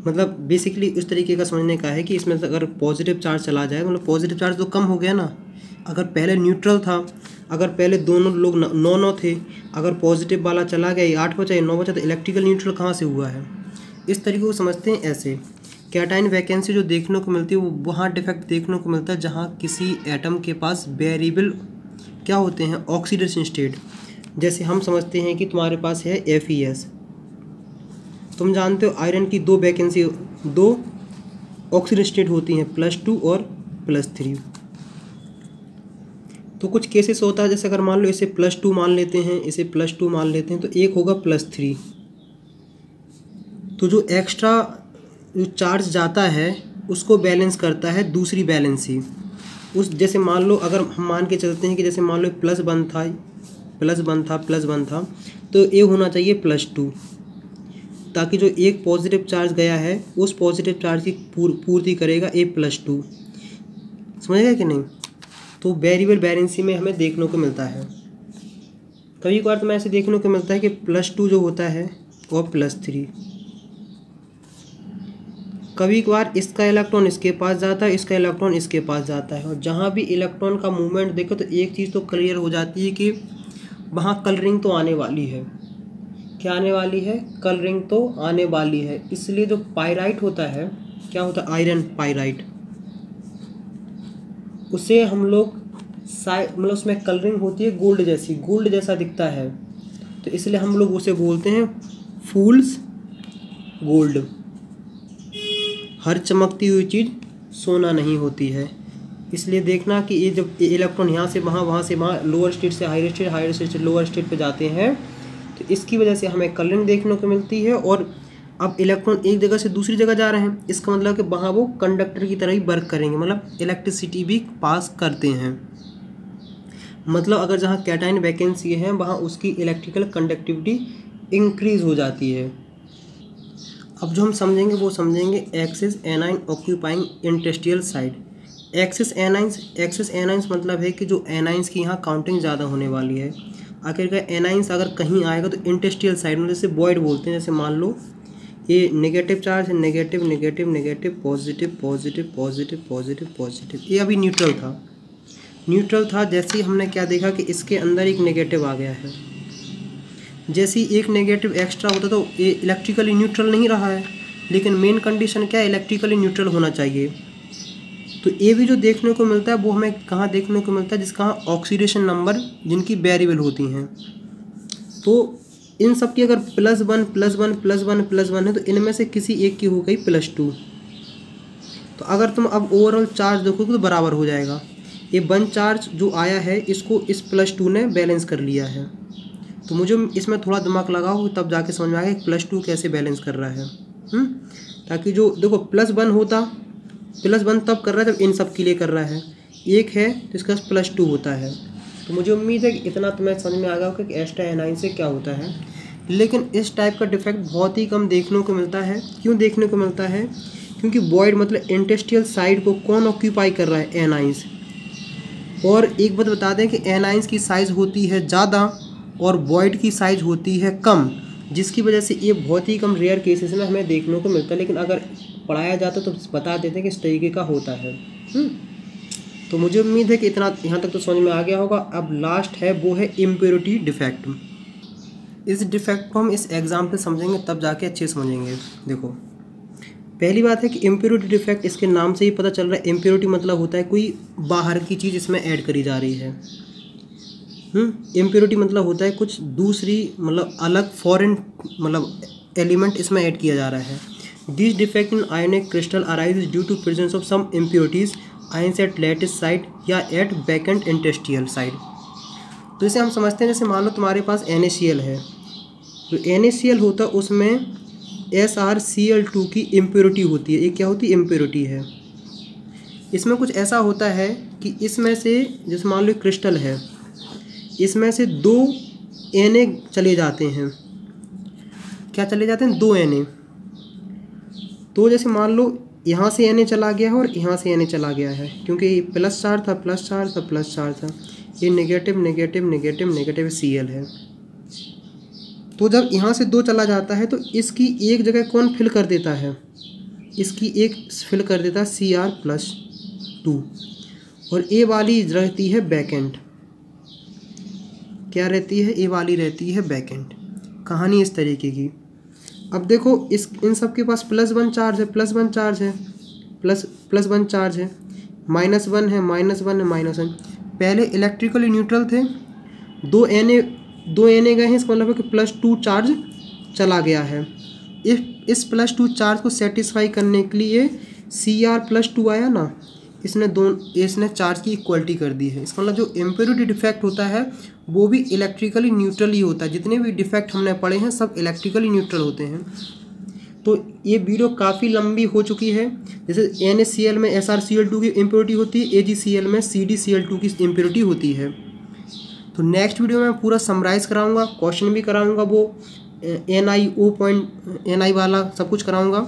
मतलब बेसिकली उस तरीके का समझने का है कि इसमें अगर पॉजिटिव चार्ज चला जाए, मतलब पॉजिटिव चार्ज तो कम हो गया ना। अगर पहले न्यूट्रल था, अगर पहले दोनों लोग 9 थे, अगर पॉजिटिव वाला चला गया, 8 बचा या 9 बचा, तो इलेक्ट्रिकल न्यूट्रल कहाँ से हुआ है। इस तरीके को समझते हैं ऐसे। कैटाइन वैकेंसी जो देखने को मिलती है वो वहाँ डिफेक्ट देखने को मिलता है जहाँ किसी एटम के पास वेरिएबल क्या होते हैं, ऑक्सीडेशन स्टेट। जैसे हम समझते हैं कि तुम्हारे पास है FeS, तुम जानते हो आयरन की दो ऑक्सीडेशन स्टेट होती हैं, +2 और +3। तो कुछ केसेस होता है, जैसे अगर मान लो इसे +2 मान लेते हैं, इसे +2 मान लेते हैं, तो एक होगा +3। तो जो एक्स्ट्रा जो चार्ज जाता है उसको बैलेंस करता है दूसरी बैलेंसी। उस जैसे मान लो अगर हम मान के चलते हैं कि जैसे मान लो +1 था, तो ये होना चाहिए +2, ताकि जो एक पॉजिटिव चार्ज गया है उस पॉजिटिव चार्ज की पूर्ति करेगा A+2। समझेगा कि नहीं। तो वेरिएबल वैलेंसी में हमें देखने को मिलता है। कभी कभार तो मैं ऐसे देखने को मिलता है कि +2 जो होता है और +3, कभी कभार इसका इलेक्ट्रॉन इसके पास जाता है, इसका इलेक्ट्रॉन इसके पास जाता है। और जहाँ भी इलेक्ट्रॉन का मूवमेंट देखो तो एक चीज़ तो क्लियर हो जाती है कि वहाँ कलरिंग तो आने वाली है। क्या आने वाली है? कलरिंग तो आने वाली है। इसलिए जो पाइराइट होता है, क्या होता है? आयरन पाइराइट, उसे हम लोग मतलब उसमें कलरिंग होती है गोल्ड जैसी, गोल्ड जैसा दिखता है, तो इसलिए हम लोग उसे बोलते हैं फूल्स गोल्ड। हर चमकती हुई चीज़ सोना नहीं होती है। इसलिए देखना कि ये जब इलेक्ट्रॉन यहाँ से वहाँ, वहाँ से वहाँ, लोअर स्टेट से हायर स्टेट, हायर स्टेट से लोअर स्टेट पे जाते हैं, तो इसकी वजह से हमें कलरिंग देखने को मिलती है। और अब इलेक्ट्रॉन एक जगह से दूसरी जगह जा रहे हैं, इसका मतलब कि वहाँ वो कंडक्टर की तरह ही वर्क करेंगे, मतलब इलेक्ट्रिसिटी भी पास करते हैं। मतलब अगर जहाँ कैटायन वैकेंसी है वहाँ उसकी इलेक्ट्रिकल कंडक्टिविटी इंक्रीज हो जाती है। अब जो हम समझेंगे वो समझेंगे axis A9 occupying industrial side. Axis anions मतलब है कि जो एनाइंस की यहाँ काउंटिंग ज़्यादा होने वाली है। आखिरकार एनाइंस अगर कहीं आएगा तो इंडस्ट्रियल साइड में, जैसे वॉइड बोलते हैं, जैसे मान लो ये नेगेटिव चार्ज है, negative negative negative, positive positive positive positive positive, ये अभी न्यूट्रल था। जैसे ही हमने क्या देखा कि इसके अंदर एक नेगेटिव आ गया है, जैसे ही एक नेगेटिव एक्स्ट्रा होता तो ये इलेक्ट्रिकली न्यूट्रल नहीं रहा है। लेकिन मेन कंडीशन क्या है? इलेक्ट्रिकली न्यूट्रल होना चाहिए। तो ये भी जो देखने को मिलता है वो हमें कहाँ देखने को मिलता है? जिसका ऑक्सीडेशन नंबर जिनकी वेरिएबल होती हैं। तो इन सब की अगर +1 +1 +1 +1 है तो इनमें से किसी एक की हो गई +2। तो अगर तुम अब ओवरऑल चार्ज देखोगे तो बराबर हो जाएगा। ये 1 चार्ज जो आया है इसको इस +2 ने बैलेंस कर लिया है। तो मुझे इसमें थोड़ा दिमाग लगाओ तब जाके समझ में आएगा कि +2 कैसे बैलेंस कर रहा है। ताकि जो देखो +1 होता, +1 तब कर रहा है जब इन सब के लिए कर रहा है, एक है तो इसका +2 होता है। तो मुझे उम्मीद है कि इतना तुम्हें समझ में आ गया होगा कि एस्टा एनाइन से क्या होता है। लेकिन इस टाइप का डिफेक्ट बहुत ही कम देखने को मिलता है। क्यों देखने को मिलता है? क्योंकि वॉइड मतलब इंडस्ट्रियल साइड को कौन ऑक्यूपाई कर रहा है? एनाइंस। और एक बात बता दें कि एनाइंस की साइज़ होती है ज़्यादा और वॉइड की साइज़ होती है कम, जिसकी वजह से ये बहुत ही कम रेयर केसेस में हमें देखने को मिलता है। लेकिन अगर पढ़ाया जाता तो बता देते हैं कि इस तरीके का होता है। तो मुझे उम्मीद है कि इतना यहाँ तक तो समझ में आ गया होगा। अब लास्ट है वो है इम्प्योरिटी डिफेक्ट। इस डिफेक्ट को हम इस एग्जाम्पल समझेंगे तब जाके अच्छे समझेंगे। देखो, पहली बात है कि इम्प्योरिटी डिफेक्ट, इसके नाम से ही पता चल रहा है। इम्प्योरिटी मतलब होता है कोई बाहर की चीज़ इसमें ऐड करी जा रही है। इम्प्योरिटी मतलब होता है कुछ दूसरी, मतलब अलग फॉरेन मतलब एलिमेंट इसमें ऐड किया जा रहा है। This defect in ionic crystal arise due to presence of some impurities ions at lattice side या एट बैकेंड इंडस्ट्रियल साइड। तो इसे हम समझते हैं, जैसे मान लो तुम्हारे पास NaCl है, तो NaCl होता है उसमें SrCl2 की इम्प्योरिटी होती है। ये क्या होती है? इम्प्योरिटी है। इसमें कुछ ऐसा होता है कि इसमें से, जैसे मान लो क्रिस्टल है, इसमें से 2 Na चले जाते हैं। क्या चले जाते हैं? 2 Na। तो जैसे मान लो यहाँ से Na चला गया है और यहाँ से Na चला गया है, क्योंकि ये प्लस चार्ज था, प्लस चार्ज था, प्लस चार्ज था। ये negative negative negative negative Cl है। तो जब यहाँ से 2 चला जाता है तो इसकी एक जगह कौन फिल कर देता है? इसकी एक फिल कर देता है Cr+2। और ए वाली रहती है बैकेंड। क्या रहती है? ए वाली रहती है बैकेंड। कहानी इस तरीके की। अब देखो इन सब के पास +1 चार्ज है, +1 चार्ज है, +1 चार्ज है, -1 है, -1 है, -1। पहले इलेक्ट्रिकली न्यूट्रल थे, 2 Na गए हैं, इसका मतलब है कि +2 चार्ज चला गया है। इस +2 चार्ज को सेटिस्फाई करने के लिए Cr+2 आया ना, इसने चार्ज की इक्वलिटी कर दी है। इसका मतलब जो इम्प्योरिटी डिफेक्ट होता है वो भी इलेक्ट्रिकली न्यूट्रल ही होता है। जितने भी डिफेक्ट हमने पढ़े हैं सब इलेक्ट्रिकली न्यूट्रल होते हैं। तो ये वीडियो काफ़ी लंबी हो चुकी है। जैसे NaCl में SrCl2 की इम्प्योरिटी होती है, AgCl में CdCl2 की इम्प्योरिटी होती है। तो नेक्स्ट वीडियो में पूरा समराइज़ कराऊंगा, क्वेश्चन भी कराऊंगा, वो NiO पॉइंट NI वाला सब कुछ कराऊंगा।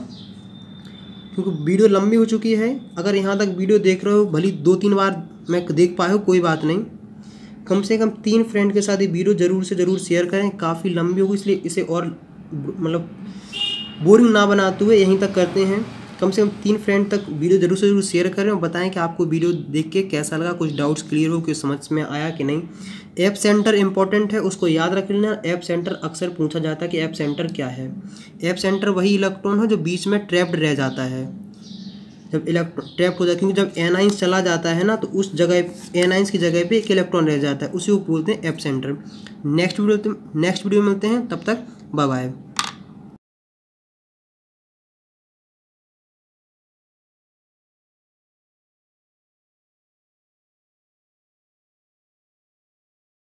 क्योंकि वीडियो लंबी हो चुकी है। अगर यहाँ तक वीडियो देख रहे हो, भली 2-3 बार मैं देख पाए हो कोई बात नहीं, कम से कम 3 फ्रेंड के साथ ये वीडियो ज़रूर से ज़रूर शेयर करें। काफ़ी लंबी होगी इसलिए इसे और मतलब बोरिंग ना बनाते हुए यहीं तक करते हैं। कम से कम 3 फ्रेंड तक वीडियो ज़रूर से ज़रूर शेयर करें और बताएं कि आपको वीडियो देख के कैसा लगा, कुछ डाउट्स क्लियर हो, कुछ समझ में आया कि नहीं। ऐप सेंटर इंपॉर्टेंट है, उसको याद रख लेना। ऐप सेंटर अक्सर पूछा जाता है कि ऐप सेंटर क्या है। ऐप सेंटर वही इलेक्ट्रॉन है जो बीच में ट्रैप्ड रह जाता है, जब इलेक्ट्रॉन ट्रैप हो जाता है, क्योंकि जब एनाइंस चला जाता है ना, तो उस जगह एनाइंस की जगह पे एक इलेक्ट्रॉन रह जाता है, उसी को बोलते हैं ऐप सेंटर। नेक्स्ट वीडियो में मिलते हैं, तब तक बाय बाय।